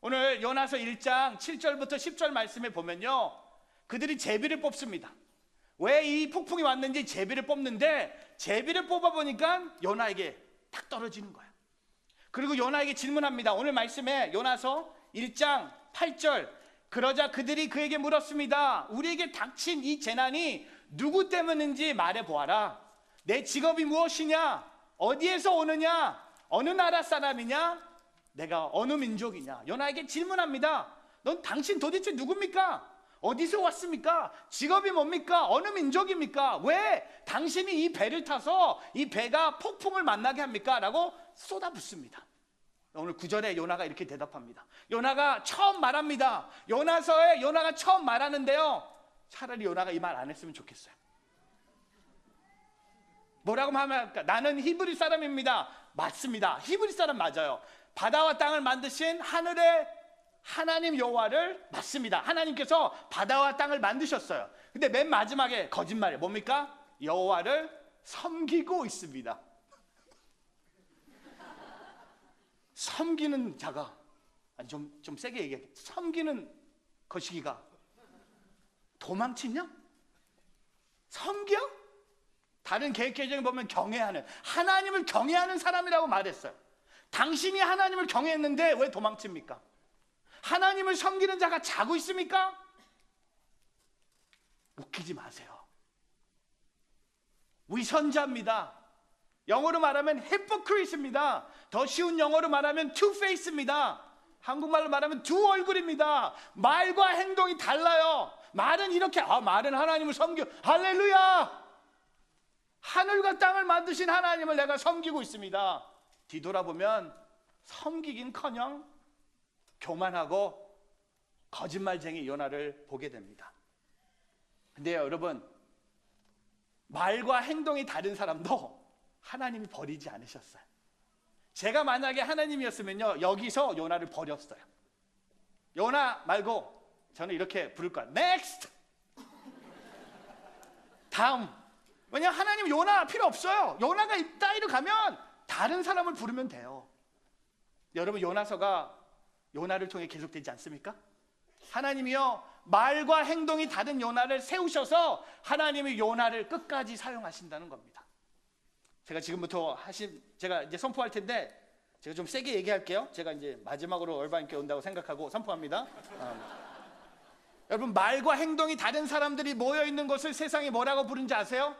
오늘 요나서 1장 7절부터 10절 말씀에 보면요, 그들이 제비를 뽑습니다. 왜 이 폭풍이 왔는지 제비를 뽑는데, 제비를 뽑아보니까 요나에게 딱 떨어지는 거예요. 그리고 요나에게 질문합니다. 오늘 말씀에 요나서 1장 8절, 그러자 그들이 그에게 물었습니다. 우리에게 닥친 이 재난이 누구 때문인지 말해보아라. 내 직업이 무엇이냐? 어디에서 오느냐? 어느 나라 사람이냐? 내가 어느 민족이냐? 요나에게 질문합니다. 넌 당신 도대체 누굽니까? 어디서 왔습니까? 직업이 뭡니까? 어느 민족입니까? 왜 당신이 이 배를 타서 이 배가 폭풍을 만나게 합니까? 라고 쏟아붓습니다. 오늘 9절에 요나가 이렇게 대답합니다. 요나가 처음 말합니다. 요나서에 요나가 처음 말하는데요, 차라리 요나가 이 말 안 했으면 좋겠어요. 뭐라고 하면 할까? 나는 히브리 사람입니다. 맞습니다. 히브리 사람 맞아요. 바다와 땅을 만드신 하늘의 하나님 여호와를 맞습니다. 하나님께서 바다와 땅을 만드셨어요. 근데 맨 마지막에 거짓말이에요. 뭡니까? 여호와를 섬기고 있습니다. 섬기는 자가, 아니 좀 세게 얘기해. 섬기는 거시기가 도망치냐? 섬겨? 다른 개혁개정에 보면 경외하는, 하나님을 경외하는 사람이라고 말했어요. 당신이 하나님을 경외했는데 왜 도망칩니까? 하나님을 섬기는 자가 자고 있습니까? 웃기지 마세요. 위선자입니다. 영어로 말하면 hypocrite입니다. 더 쉬운 영어로 말하면 two-faced입니다. 한국말로 말하면 두 얼굴입니다. 말과 행동이 달라요. 말은 이렇게, 말은 하나님을 섬겨, 할렐루야! 하늘과 땅을 만드신 하나님을 내가 섬기고 있습니다. 뒤돌아보면 섬기긴커녕 교만하고 거짓말쟁이 요나를 보게 됩니다. 근데 여러분, 말과 행동이 다른 사람도 하나님이 버리지 않으셨어요. 제가 만약에 하나님이었으면요, 여기서 요나를 버렸어요. 요나 말고 저는 이렇게 부를 거야. Next! 다음. 왜냐하면 하나님 요나 필요 없어요. 요나가 이따위로 가면 다른 사람을 부르면 돼요. 여러분, 요나서가 요나를 통해 계속되지 않습니까? 하나님이요, 말과 행동이 다른 요나를 세우셔서 하나님이 요나를 끝까지 사용하신다는 겁니다. 제가 지금부터 제가 이제 선포할 텐데 제가 좀 세게 얘기할게요. 제가 이제 마지막으로 얼바인께 온다고 생각하고 선포합니다. 여러분, 말과 행동이 다른 사람들이 모여 있는 것을 세상이 뭐라고 부르는지 아세요?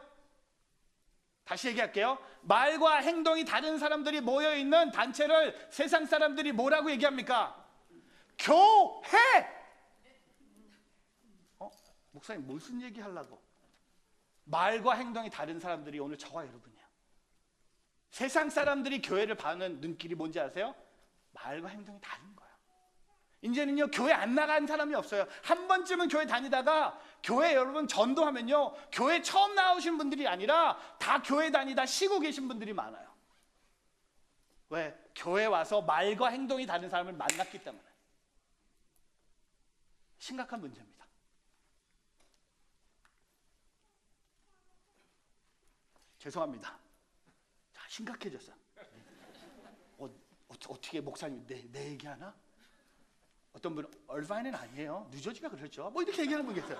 다시 얘기할게요. 말과 행동이 다른 사람들이 모여 있는 단체를 세상 사람들이 뭐라고 얘기합니까? 교회. 목사님 무슨 얘기 하려고? 말과 행동이 다른 사람들이 오늘 저와 여러분이에요. 세상 사람들이 교회를 봐는 눈길이 뭔지 아세요? 말과 행동이 다른 거예요. 이제는요, 교회 안 나간 사람이 없어요. 한 번쯤은 교회 다니다가 교회 여러분 전도하면요, 교회 처음 나오신 분들이 아니라 다 교회 다니다 쉬고 계신 분들이 많아요. 왜? 교회 와서 말과 행동이 다른 사람을 만났기 때문에. 심각한 문제입니다. 죄송합니다. 자, 심각해졌어요. 어떻게 목사님 내 얘기하나? 어떤 분은 얼바인은 아니에요. 뉴저지가 그렇죠. 뭐 이렇게 얘기하는 분 계세요.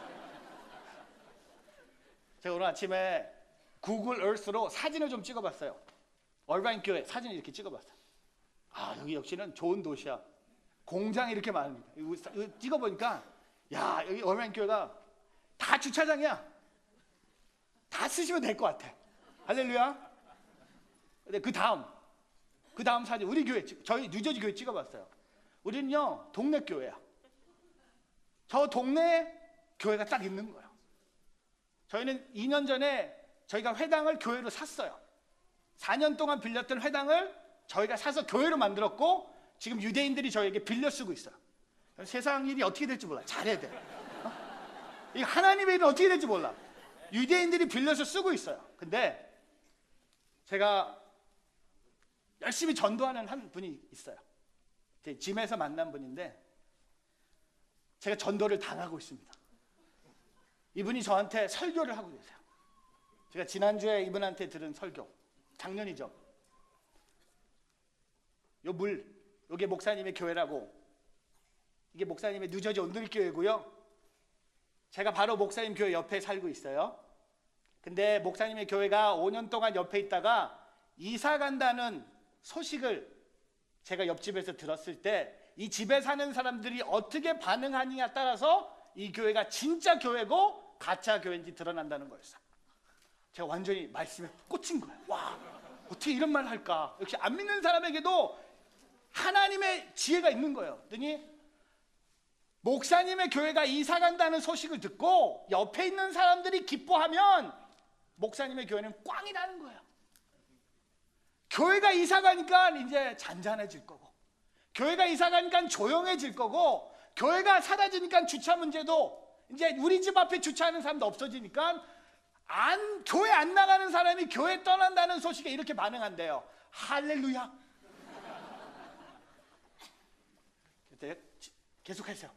제가 오늘 아침에 구글 얼스로 사진을 좀 찍어봤어요. 얼바인 교회 사진을 이렇게 찍어봤어요. 아, 여기 역시는 좋은 도시야. 공장이 이렇게 많습니다. 이거 찍어보니까 야, 여기 얼바인 교회가 다 주차장이야. 다 쓰시면 될 것 같아. 할렐루야. 근데 그 다음 사진 우리 교회, 저희 뉴저지 교회 찍어봤어요. 우리는요, 동네 교회야. 저 동네에 교회가 딱 있는 거예요. 저희는 2년 전에 저희가 회당을 교회로 샀어요. 4년 동안 빌렸던 회당을 저희가 사서 교회로 만들었고 지금 유대인들이 저희에게 빌려 쓰고 있어요. 세상 일이 어떻게 될지 몰라. 잘해야 돼. 이 하나님의 일은 어떻게 될지 몰라. 유대인들이 빌려서 쓰고 있어요. 근데 제가 열심히 전도하는 한 분이 있어요. 제 짐에서 만난 분인데 제가 전도를 당하고 있습니다. 이분이 저한테 설교를 하고 계세요. 제가 지난주에 이분한테 들은 설교, 작년이죠. 요게 목사님의 교회라고, 이게 목사님의 뉴저지 온누리교회고요. 제가 바로 목사님 교회 옆에 살고 있어요. 근데 목사님의 교회가 5년 동안 옆에 있다가 이사 간다는 소식을 제가 옆집에서 들었을 때 이 집에 사는 사람들이 어떻게 반응하느냐에 따라서 이 교회가 진짜 교회고 가짜 교회인지 드러난다는 거였어요. 제가 완전히 말씀에 꽂힌 거예요. 와, 어떻게 이런 말 할까? 역시 안 믿는 사람에게도 하나님의 지혜가 있는 거예요. 그랬더니 목사님의 교회가 이사 간다는 소식을 듣고 옆에 있는 사람들이 기뻐하면 목사님의 교회는 꽝이라는 거예요. 교회가 이사 가니까 이제 잔잔해질 거고, 교회가 이사 가니까 조용해질 거고, 교회가 사라지니까 주차 문제도 이제 우리 집 앞에 주차하는 사람도 없어지니까 교회 안 나가는 사람이 교회 떠난다는 소식에 이렇게 반응한대요. 할렐루야. 계속하세요.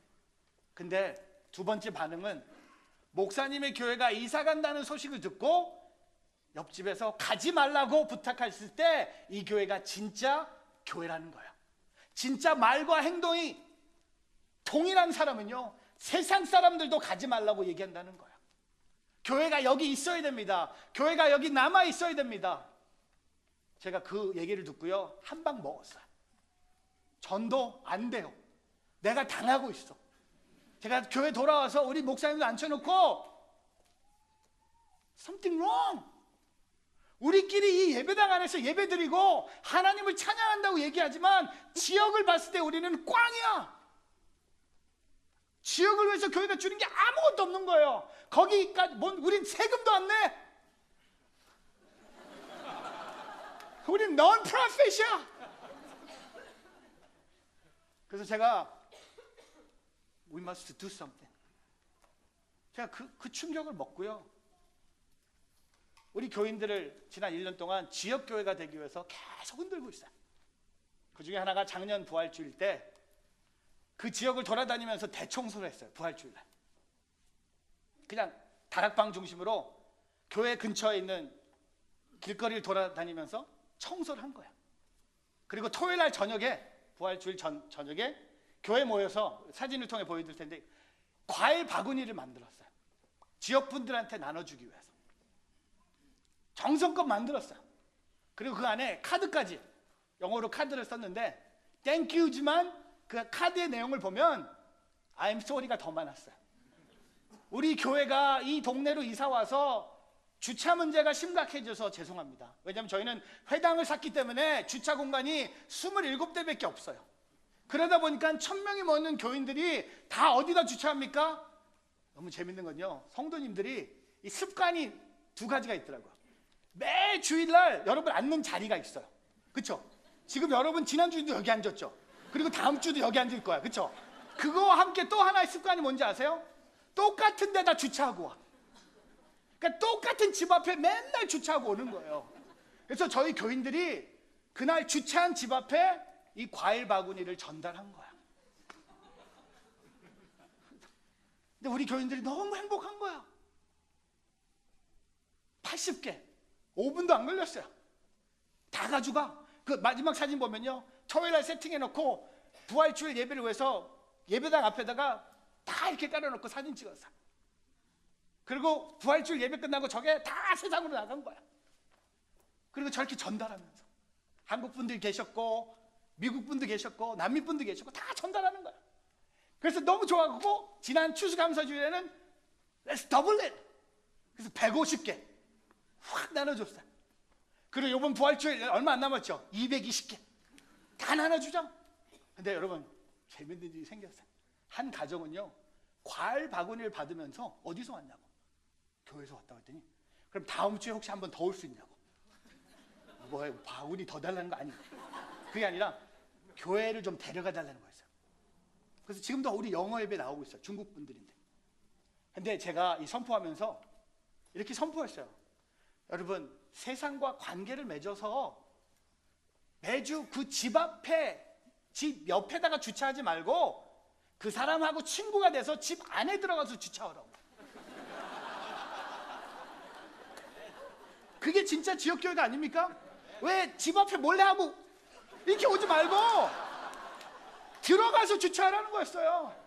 근데 두 번째 반응은 목사님의 교회가 이사 간다는 소식을 듣고 옆집에서 가지 말라고 부탁했을 때 이 교회가 진짜 교회라는 거예요. 진짜 말과 행동이 동일한 사람은요, 세상 사람들도 가지 말라고 얘기한다는 거예요. 교회가 여기 있어야 됩니다. 교회가 여기 남아 있어야 됩니다. 제가 그 얘기를 듣고요, 한 방 먹었어요. 전도 안 돼요. 내가 당하고 있어. 제가 교회 돌아와서 우리 목사님도 앉혀놓고 Something wrong. 우리끼리 이 예배당 안에서 예배드리고 하나님을 찬양한다고 얘기하지만 지역을 봤을 때 우리는 꽝이야. 지역을 위해서 교회가 주는 게 아무것도 없는 거예요. 거기까지 우린 세금도 안 내. 우린 non-profit이야. 그래서 제가 We must do something. 제가 그 충격을 먹고요. 우리 교인들을 지난 1년 동안 지역교회가 되기 위해서 계속 흔들고 있어요. 그 중에 하나가 작년 부활주일 때 그 지역을 돌아다니면서 대청소를 했어요. 부활주일날. 그냥 다락방 중심으로 교회 근처에 있는 길거리를 돌아다니면서 청소를 한 거예요. 그리고 토요일날 저녁에, 부활주일 저녁에 교회 모여서 사진을 통해 보여드릴 텐데 과일 바구니를 만들었어요. 지역분들한테 나눠주기 위해서. 정성껏 만들었어요. 그리고 그 안에 카드까지, 영어로 카드를 썼는데 Thank you지만 그 카드의 내용을 보면 I'm sorry가 더 많았어요. 우리 교회가 이 동네로 이사 와서 주차 문제가 심각해져서 죄송합니다. 왜냐하면 저희는 회당을 샀기 때문에 주차 공간이 27대밖에 없어요. 그러다 보니까 1000명이 모이는 교인들이 다 어디다 주차합니까? 너무 재밌는 건요, 성도님들이 이 습관이 두 가지가 있더라고요. 매 주일날 여러분 앉는 자리가 있어요. 그렇죠? 지금 여러분 지난주에도 여기 앉았죠? 그리고 다음 주도 여기 앉을 거야. 그렇죠? 그거와 함께 또 하나의 습관이 뭔지 아세요? 똑같은 데다 주차하고 와. 그러니까 똑같은 집 앞에 맨날 주차하고 오는 거예요. 그래서 저희 교인들이 그날 주차한 집 앞에 이 과일 바구니를 전달한 거야. 근데 우리 교인들이 너무 행복한 거야. 80개 5분도 안 걸렸어요. 다 가져가. 그 마지막 사진 보면요, 토요일날 세팅해놓고 부활주일 예배를 위해서 예배당 앞에다가 다 이렇게 깔아놓고 사진 찍었어. 그리고 부활주일 예배 끝나고 저게 다 세상으로 나간 거야. 그리고 저렇게 전달하면서 한국 분들 계셨고 미국 분도 계셨고 남미 분도 계셨고 다 전달하는 거야. 그래서 너무 좋아하고 지난 추수감사주일에는 Let's double it. 그래서 150개 확 나눠줬어요. 그리고 이번 부활주일 얼마 안 남았죠? 220개 다 나눠주죠. 근데 여러분 재밌는 일이 생겼어요. 한 가정은요, 과일 바구니를 받으면서 어디서 왔냐고, 교회에서 왔다고 했더니 그럼 다음 주에 혹시 한번 더 올 수 있냐고. 뭐 바구니 더 달라는 거 아니고, 그게 아니라 교회를 좀 데려가 달라는 거였어요. 그래서 지금도 우리 영어 예배 나오고 있어요. 중국 분들인데. 근데 제가 이 선포하면서 이렇게 선포했어요. 여러분, 세상과 관계를 맺어서 매주 그 집 앞에, 집 옆에다가 주차하지 말고 그 사람하고 친구가 돼서 집 안에 들어가서 주차하라고. 그게 진짜 지역교회가 아닙니까? 왜 집 앞에 몰래 하고 이렇게 오지 말고 들어가서 주차하라는 거였어요.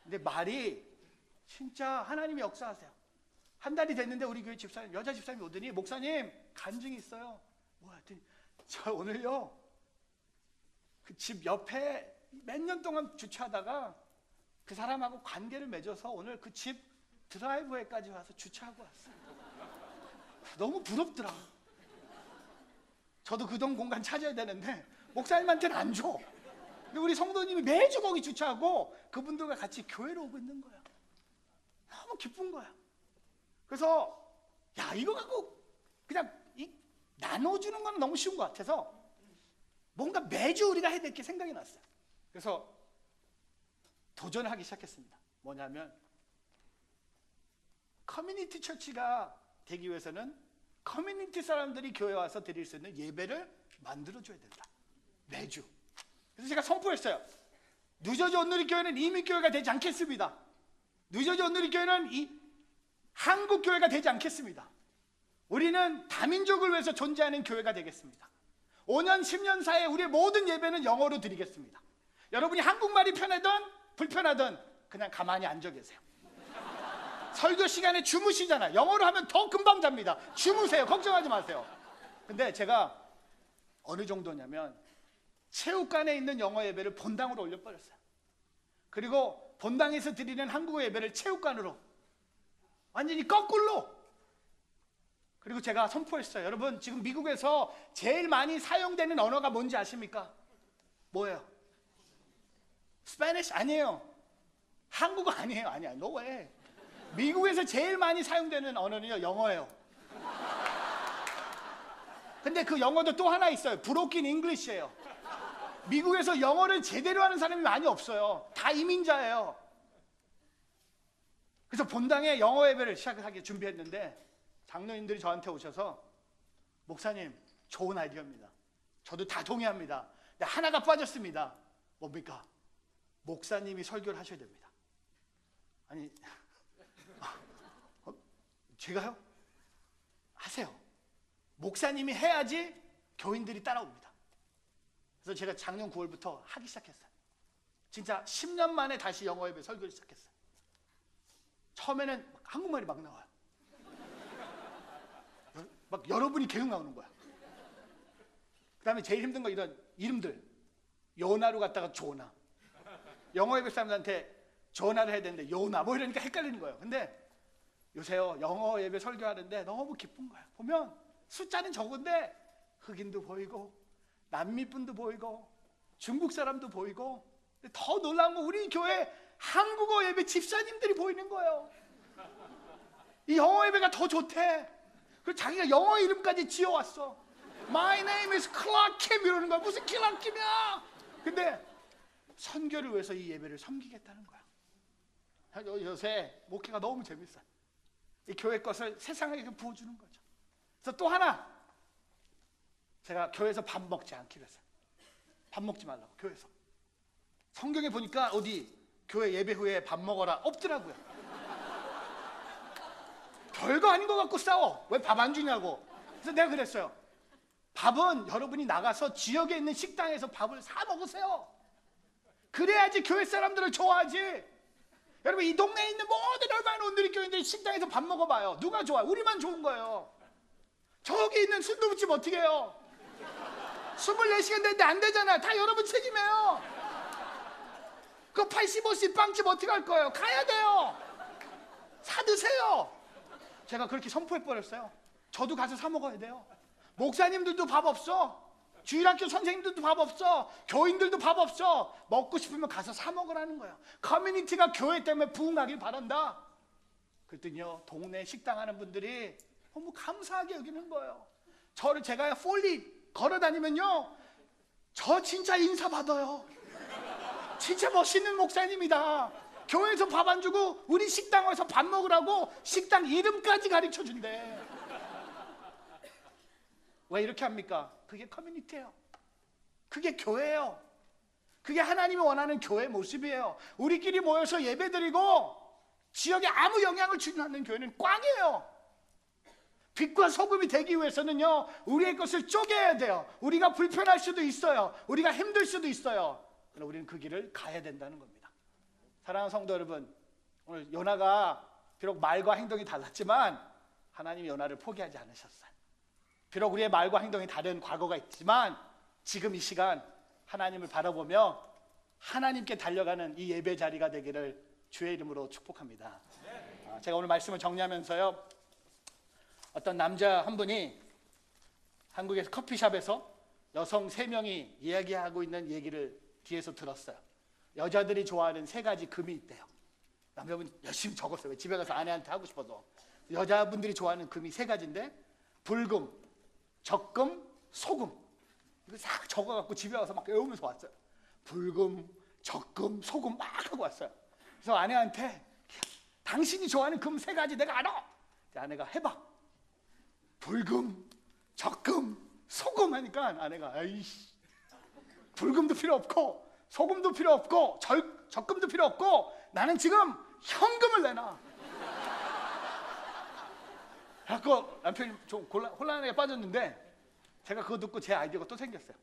근데 말이 진짜 하나님이 역사하세요. 한 달이 됐는데 우리 교회 집사님, 여자 집사님이 오더니 목사님 간증이 있어요. 뭐야 했더니 저 오늘요 그 집 옆에 몇 년 동안 주차하다가 그 사람하고 관계를 맺어서 오늘 그 집 드라이브웨이까지 와서 주차하고 왔어요. 너무 부럽더라. 저도 그 동 공간 찾아야 되는데 목사님한테는 안 줘. 근데 우리 성도님이 매주 거기 주차하고 그분들과 같이 교회로 오고 있는 거야. 너무 기쁜 거야. 그래서 야, 이거 갖고 그냥 나눠주는 건 너무 쉬운 것 같아서 뭔가 매주 우리가 해야 될 게 생각이 났어요. 그래서 도전을 하기 시작했습니다. 뭐냐면 커뮤니티 처치가 되기 위해서는 커뮤니티 사람들이 교회 와서 드릴 수 있는 예배를 만들어줘야 된다. 매주. 그래서 제가 선포했어요. 뉴저지 온누리교회는 이민교회가 되지 않겠습니다. 뉴저지 온누리교회는 이 한국교회가 되지 않겠습니다. 우리는 다민족을 위해서 존재하는 교회가 되겠습니다. 5년, 10년 사이에 우리의 모든 예배는 영어로 드리겠습니다. 여러분이 한국말이 편하든 불편하든 그냥 가만히 앉아 계세요. 설교 시간에 주무시잖아요. 영어로 하면 더 금방 잡니다. 주무세요. 걱정하지 마세요. 근데 제가 어느 정도냐면 체육관에 있는 영어 예배를 본당으로 올려버렸어요. 그리고 본당에서 드리는 한국어 예배를 체육관으로 완전히 거꾸로. 그리고 제가 선포했어요. 여러분, 지금 미국에서 제일 많이 사용되는 언어가 뭔지 아십니까? 뭐예요? 스페니쉬 아니에요. 한국어 아니에요. 아니야. 너 왜? 미국에서 제일 많이 사용되는 언어는요, 영어예요. 근데 그 영어도 또 하나 있어요. 브로킨 잉글리시예요. 미국에서 영어를 제대로 하는 사람이 많이 없어요. 다 이민자예요. 그래서 본당에 영어 예배를 시작하기 준비했는데 장로님들이 저한테 오셔서 목사님 좋은 아이디어입니다. 저도 다 동의합니다. 근데 하나가 빠졌습니다. 뭡니까? 목사님이 설교를 하셔야 됩니다. 아니 제가요? 하세요. 목사님이 해야지 교인들이 따라옵니다. 그래서 제가 작년 9월부터 하기 시작했어요. 진짜 10년 만에 다시 영어 예배 설교를 시작했어요. 처음에는 한국말이 막 나와요. 막 여러분이 계속 나오는 거야. 그 다음에 제일 힘든 거 이런 이름들. 요나로 갔다가 조나. 영어 예배 사람들한테 전화를 해야 되는데 요나 뭐 이러니까 헷갈리는 거예요. 근데 요새요 영어 예배 설교하는데 너무 기쁜 거예요. 보면 숫자는 적은데 흑인도 보이고 남미분도 보이고 중국 사람도 보이고, 근데 더 놀라운 건 우리 교회 한국어 예배 집사님들이 보이는 거예요. 이 영어 예배가 더 좋대. 그리고 자기가 영어 이름까지 지어왔어. My name is Clark Kim 이러는 거야. 무슨 Clark Kim이야? 근데 선교를 위해서 이 예배를 섬기겠다는 거야. 요새 목회가 너무 재밌어요. 이 교회 것을 세상에게 부어주는 거죠. 그래서 또 하나, 제가 교회에서 밥 먹지 않기로 했어요. 밥 먹지 말라고, 교회에서. 성경에 보니까 어디 교회 예배 후에 밥 먹어라 없더라고요. 별거 아닌 것 같고 싸워. 왜 밥 안 주냐고. 그래서 내가 그랬어요. 밥은 여러분이 나가서 지역에 있는 식당에서 밥을 사 먹으세요. 그래야지 교회 사람들을 좋아하지. 여러분 이 동네에 있는 모든 얼마나 온누리 교인들이 식당에서 밥 먹어봐요. 누가 좋아? 우리만 좋은 거예요. 저기 있는 순두부집 어떻게 해요? 24시간 됐는데 안 되잖아. 다 여러분 책임이에요. 그 85씩 빵집 어떻게 할 거예요? 가야 돼요. 사 드세요. 제가 그렇게 선포해 버렸어요. 저도 가서 사 먹어야 돼요. 목사님들도 밥 없어. 주일학교 선생님들도 밥 없어. 교인들도 밥 없어. 먹고 싶으면 가서 사 먹으라는 거예요. 커뮤니티가 교회 때문에 부흥하길 바란다. 그랬더니요 동네 식당 하는 분들이 너무 감사하게 여기는 거예요. 저를 제가 폴리 걸어 다니면요 저 진짜 인사 받아요. 진짜 멋있는 목사님이다. 교회에서 밥 안 주고 우리 식당 와서 밥 먹으라고 식당 이름까지 가르쳐 준대. 왜 이렇게 합니까? 그게 커뮤니티예요. 그게 교회예요. 그게 하나님이 원하는 교회 모습이에요. 우리끼리 모여서 예배드리고 지역에 아무 영향을 주지 않는 교회는 꽝이에요. 빛과 소금이 되기 위해서는요 우리의 것을 쪼개야 돼요. 우리가 불편할 수도 있어요. 우리가 힘들 수도 있어요. 그러나 우리는 그 길을 가야 된다는 겁니다. 사랑하는 성도 여러분, 오늘 요나가 비록 말과 행동이 달랐지만 하나님이 요나를 포기하지 않으셨어요. 비록 우리의 말과 행동이 다른 과거가 있지만 지금 이 시간 하나님을 바라보며 하나님께 달려가는 이 예배 자리가 되기를 주의 이름으로 축복합니다. 제가 오늘 말씀을 정리하면서요 어떤 남자 한 분이 한국에서 커피숍에서 여성 3명이 이야기하고 있는 얘기를 뒤에서 들었어요. 여자들이 좋아하는 3가지 금이 있대요. 남자분 열심히 적었어요. 집에 가서 아내한테 하고 싶어서. 여자분들이 좋아하는 금이 3가지인데 불금, 적금, 소금. 이거 싹 적어갖고 집에 와서 막 외우면서 왔어요. 불금, 적금, 소금 막 하고 왔어요. 그래서 아내한테 당신이 좋아하는 금 3가지 내가 알아. 아내가 해봐. 불금, 적금, 소금 하니까 아내가 아이씨 불금도 필요 없고 소금도 필요 없고 적금도 필요 없고 나는 지금 현금을 내놔. 그래서 남편이 좀 혼란에 빠졌는데 제가 그거 듣고 제 아이디어가 또 생겼어요.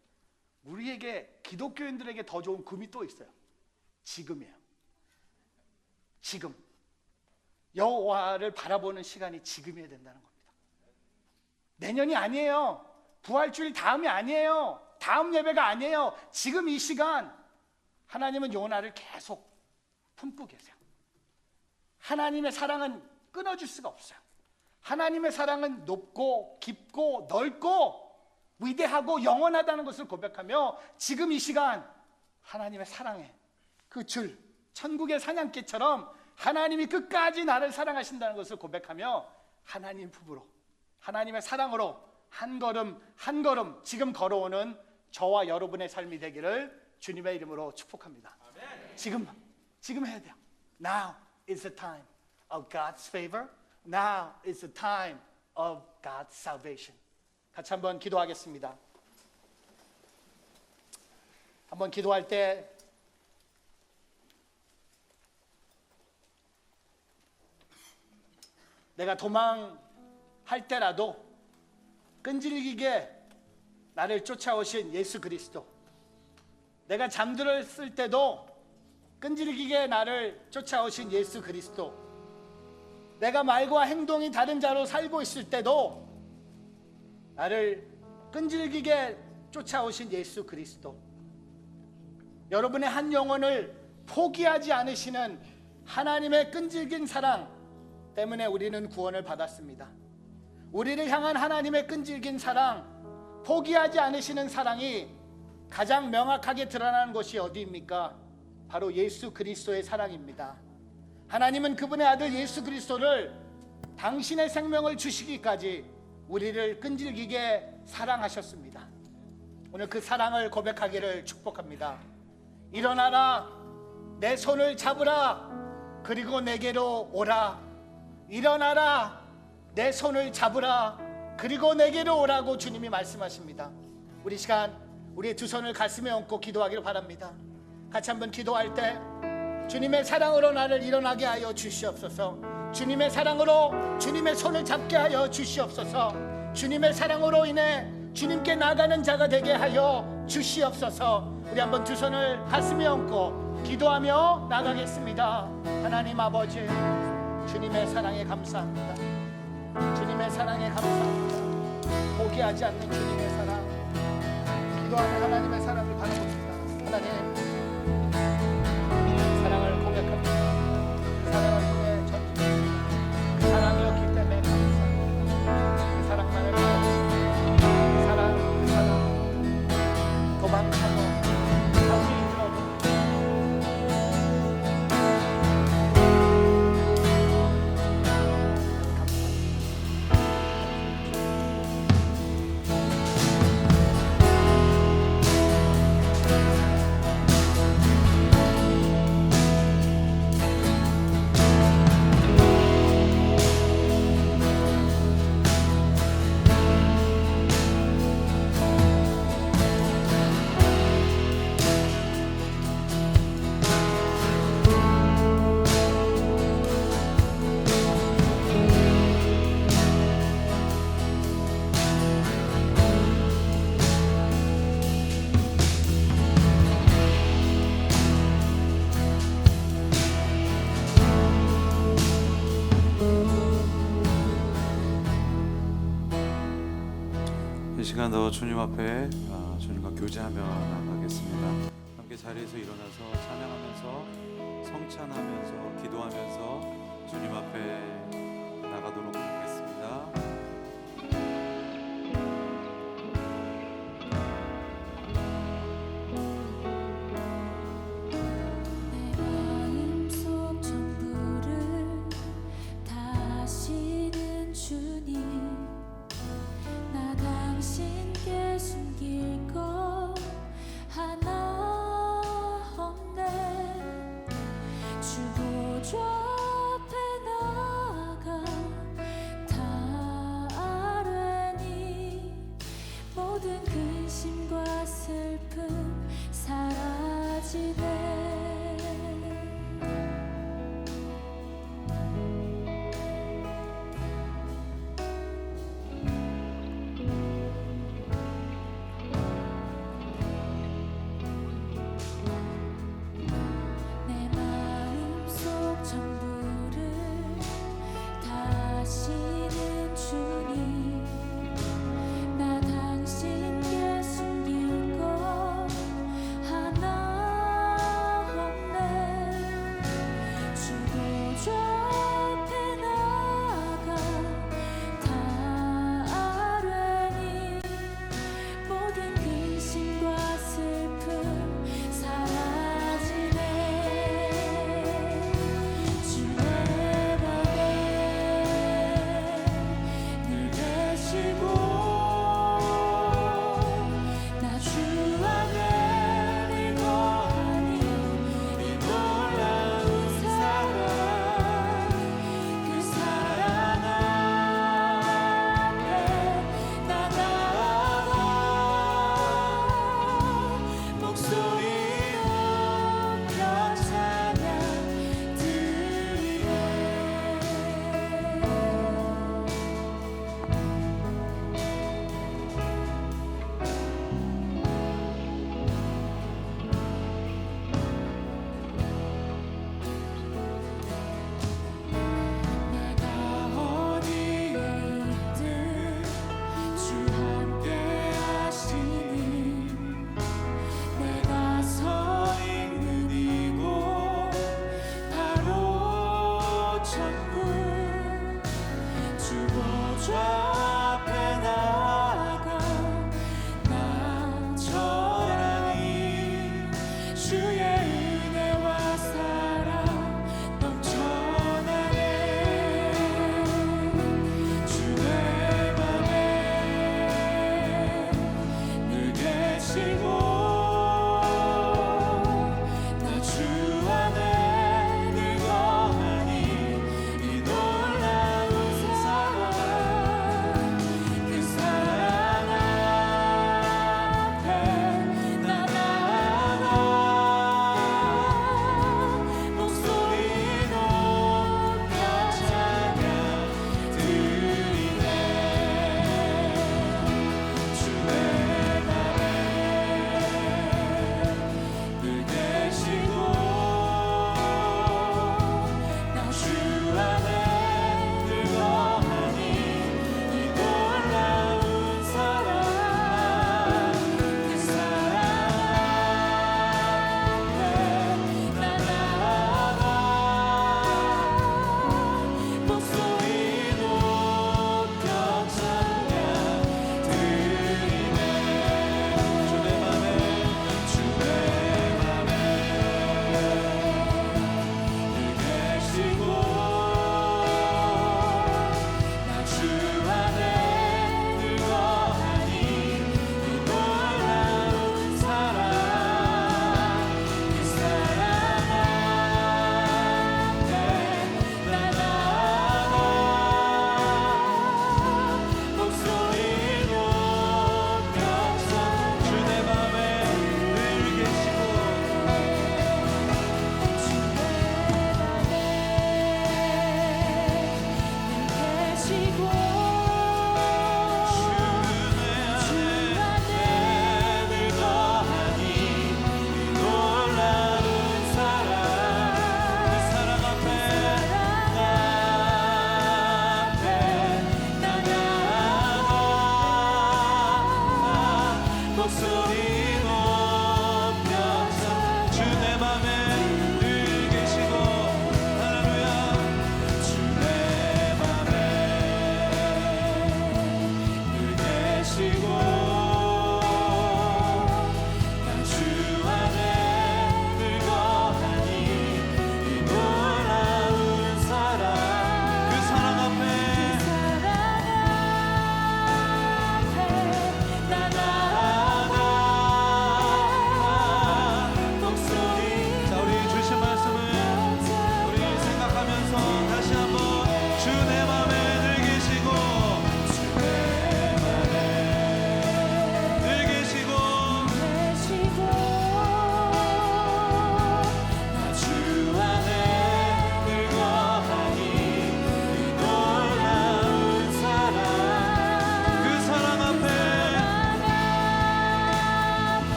우리에게 기독교인들에게 더 좋은 금이 또 있어요. 지금이에요. 지금 여호와를 바라보는 시간이 지금이어야 된다는 겁니다. 내년이 아니에요. 부활주일 다음이 아니에요. 다음 예배가 아니에요. 지금 이 시간 하나님은 요나를 계속 품고 계세요. 하나님의 사랑은 끊어질 수가 없어요. 하나님의 사랑은 높고 깊고 넓고 위대하고 영원하다는 것을 고백하며 지금 이 시간 하나님의 사랑의 그 줄, 천국의 사냥개처럼 하나님이 끝까지 나를 사랑하신다는 것을 고백하며 하나님 품으로 하나님의 사랑으로 한 걸음 한 걸음 지금 걸어오는 저와 여러분의 삶이 되기를 주님의 이름으로 축복합니다. 지금 해야 돼요. Now is the time. of God's favor. Now is the time of God's salvation. 같이 한번 기도하겠습니다. 한번 기도할 때 내가 도망할 때라도 끈질기게 나를 쫓아오신 예수 그리스도, 내가 잠들었을 때도 끈질기게 나를 쫓아오신 예수 그리스도, 내가 말과 행동이 다른 자로 살고 있을 때도 나를 끈질기게 쫓아오신 예수 그리스도, 여러분의 한 영혼을 포기하지 않으시는 하나님의 끈질긴 사랑 때문에 우리는 구원을 받았습니다. 우리를 향한 하나님의 끈질긴 사랑, 포기하지 않으시는 사랑이 가장 명확하게 드러나는 것이 어디입니까? 바로 예수 그리스도의 사랑입니다. 하나님은 그분의 아들 예수 그리스도를 당신의 생명을 주시기까지 우리를 끈질기게 사랑하셨습니다. 오늘 그 사랑을 고백하기를 축복합니다. 일어나라, 내 손을 잡으라, 그리고 내게로 오라. 일어나라, 내 손을 잡으라, 그리고 내게로 오라고 주님이 말씀하십니다. 우리 시간 우리의 두 손을 가슴에 얹고 기도하기를 바랍니다. 같이 한번 기도할 때 주님의 사랑으로 나를 일어나게 하여 주시옵소서. 주님의 사랑으로 주님의 손을 잡게 하여 주시옵소서. 주님의 사랑으로 인해 주님께 나가는 자가 되게 하여 주시옵소서. 우리 한번 두 손을 가슴에 얹고 기도하며 나가겠습니다. 하나님 아버지, 주님의 사랑에 감사합니다. 주님의 사랑에 감사합니다. 포기하지 않는 주님의 사랑, 기도하는 하나님의 사랑을 바라봅니다. 하나님, 사랑을 고백합니다. 사랑을 통해 전진합니다. 그 사랑이었기 때문에 감사합니다. 그 사랑만을 바라봅니다. 그 사랑 도망쳐도 다시 들어도 이 시간 더 주님 앞에 주님과 교제하며 나가겠습니다. 함께 자리에서 일어나서 찬양하면서 성찬하면서 기도하면서 주님 앞에 나가도록 하겠습니다. 내 마음속 전부를 다시는 주님, 나 당신께 숨길 것 하나 없네. 주 보좌 앞에 나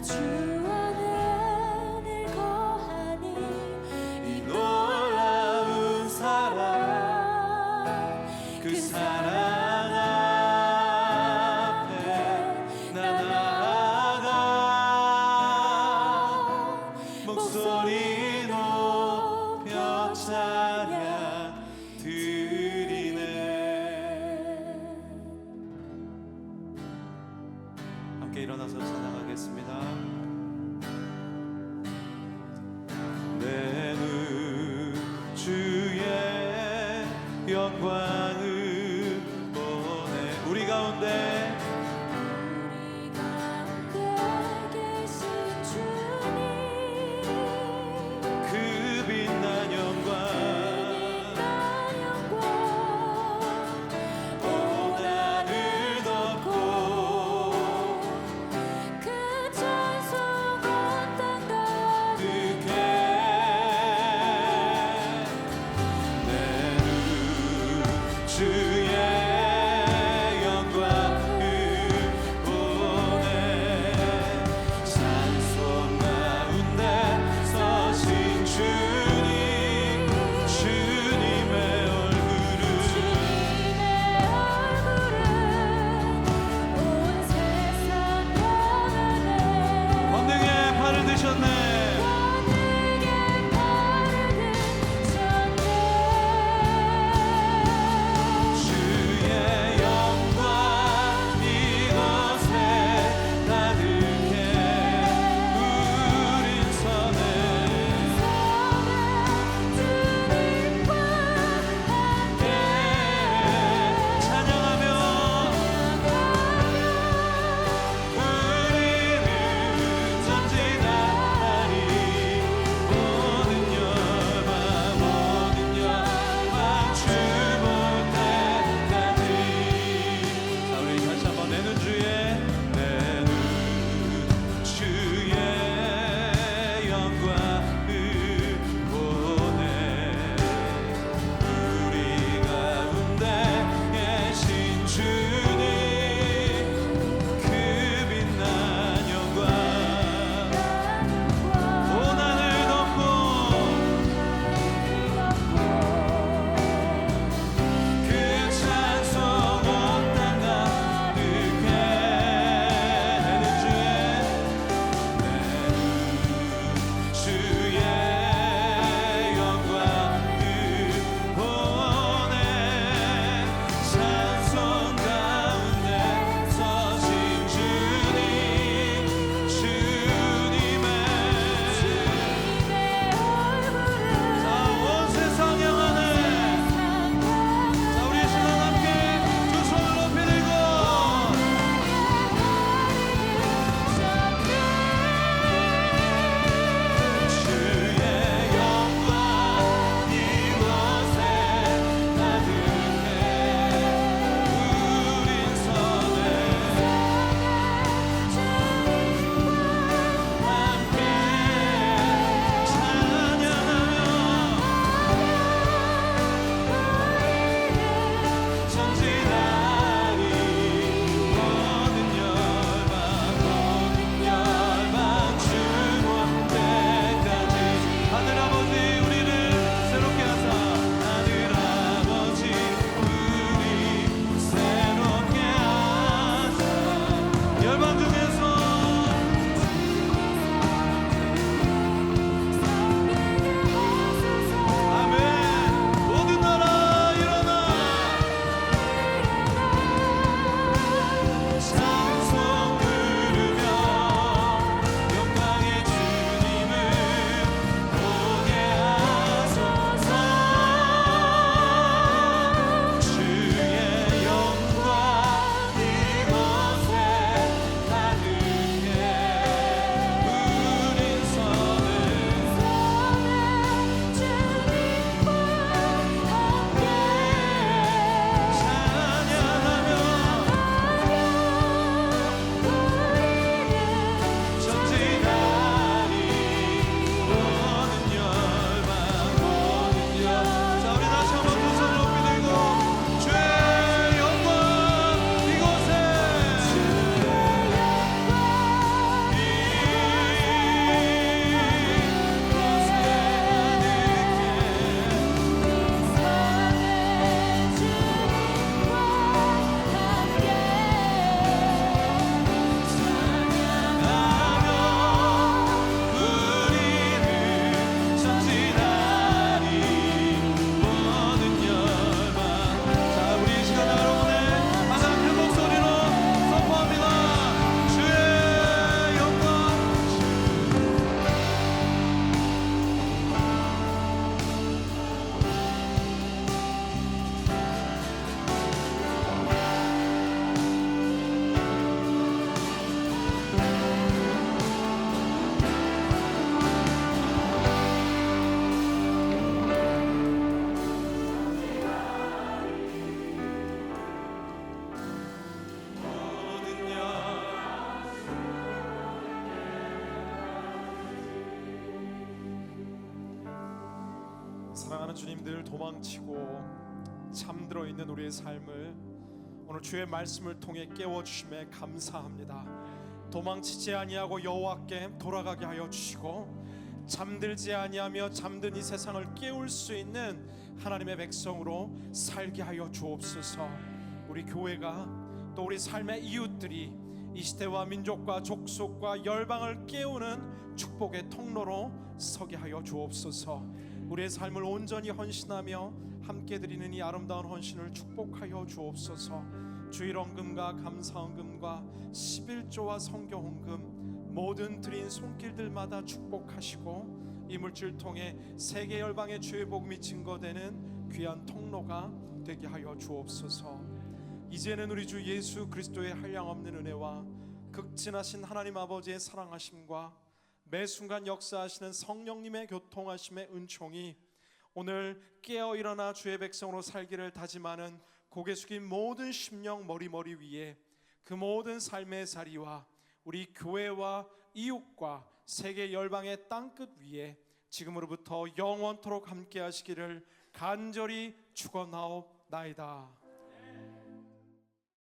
주 안에 늘 거하니 이 놀라운 사랑 그 사랑 앞에 나 나아가 목소리 높여 찬양 드리네. 함께 일어나서 찬양하겠습니다. 내 눈 주의 영광을 보내. 우리 가운데 우리 가운데 계신 주님 그 빛난 영광 나 영광 온 하늘 덮고 그 찬송 온 땅 가득해. 내 눈 사랑하는 주님들, 도망치고 잠들어 있는 우리의 삶을 오늘 주의 말씀을 통해 깨워주심에 감사합니다. 도망치지 아니하고 여호와께 돌아가게 하여 주시고 잠들지 아니하며 잠든 이 세상을 깨울 수 있는 하나님의 백성으로 살게 하여 주옵소서. 우리 교회가 또 우리 삶의 이웃들이 이 시대와 민족과 족속과 열방을 깨우는 축복의 통로로 서게 하여 주옵소서. 우리의 삶을 온전히 헌신하며 함께 드리는 이 아름다운 헌신을 축복하여 주옵소서. 주일헌금과 감사헌금과 11조와 성교헌금 모든 드린 손길들마다 축복하시고 이 물질 통해 세계 열방의 주의 복음이 증거되는 귀한 통로가 되게 하여 주옵소서. 이제는 우리 주 예수 그리스도의 한량없는 은혜와 극진하신 하나님 아버지의 사랑하심과 매 순간 역사하시는 성령님의 교통하심의 은총이 오늘 깨어 일어나 주의 백성으로 살기를 다짐하는 고개 숙인 모든 심령 머리 위에 그 모든 삶의 자리와 우리 교회와 이웃과 세계 열방의 땅끝 위에 지금으로부터 영원토록 함께 하시기를 간절히 축원하옵나이다.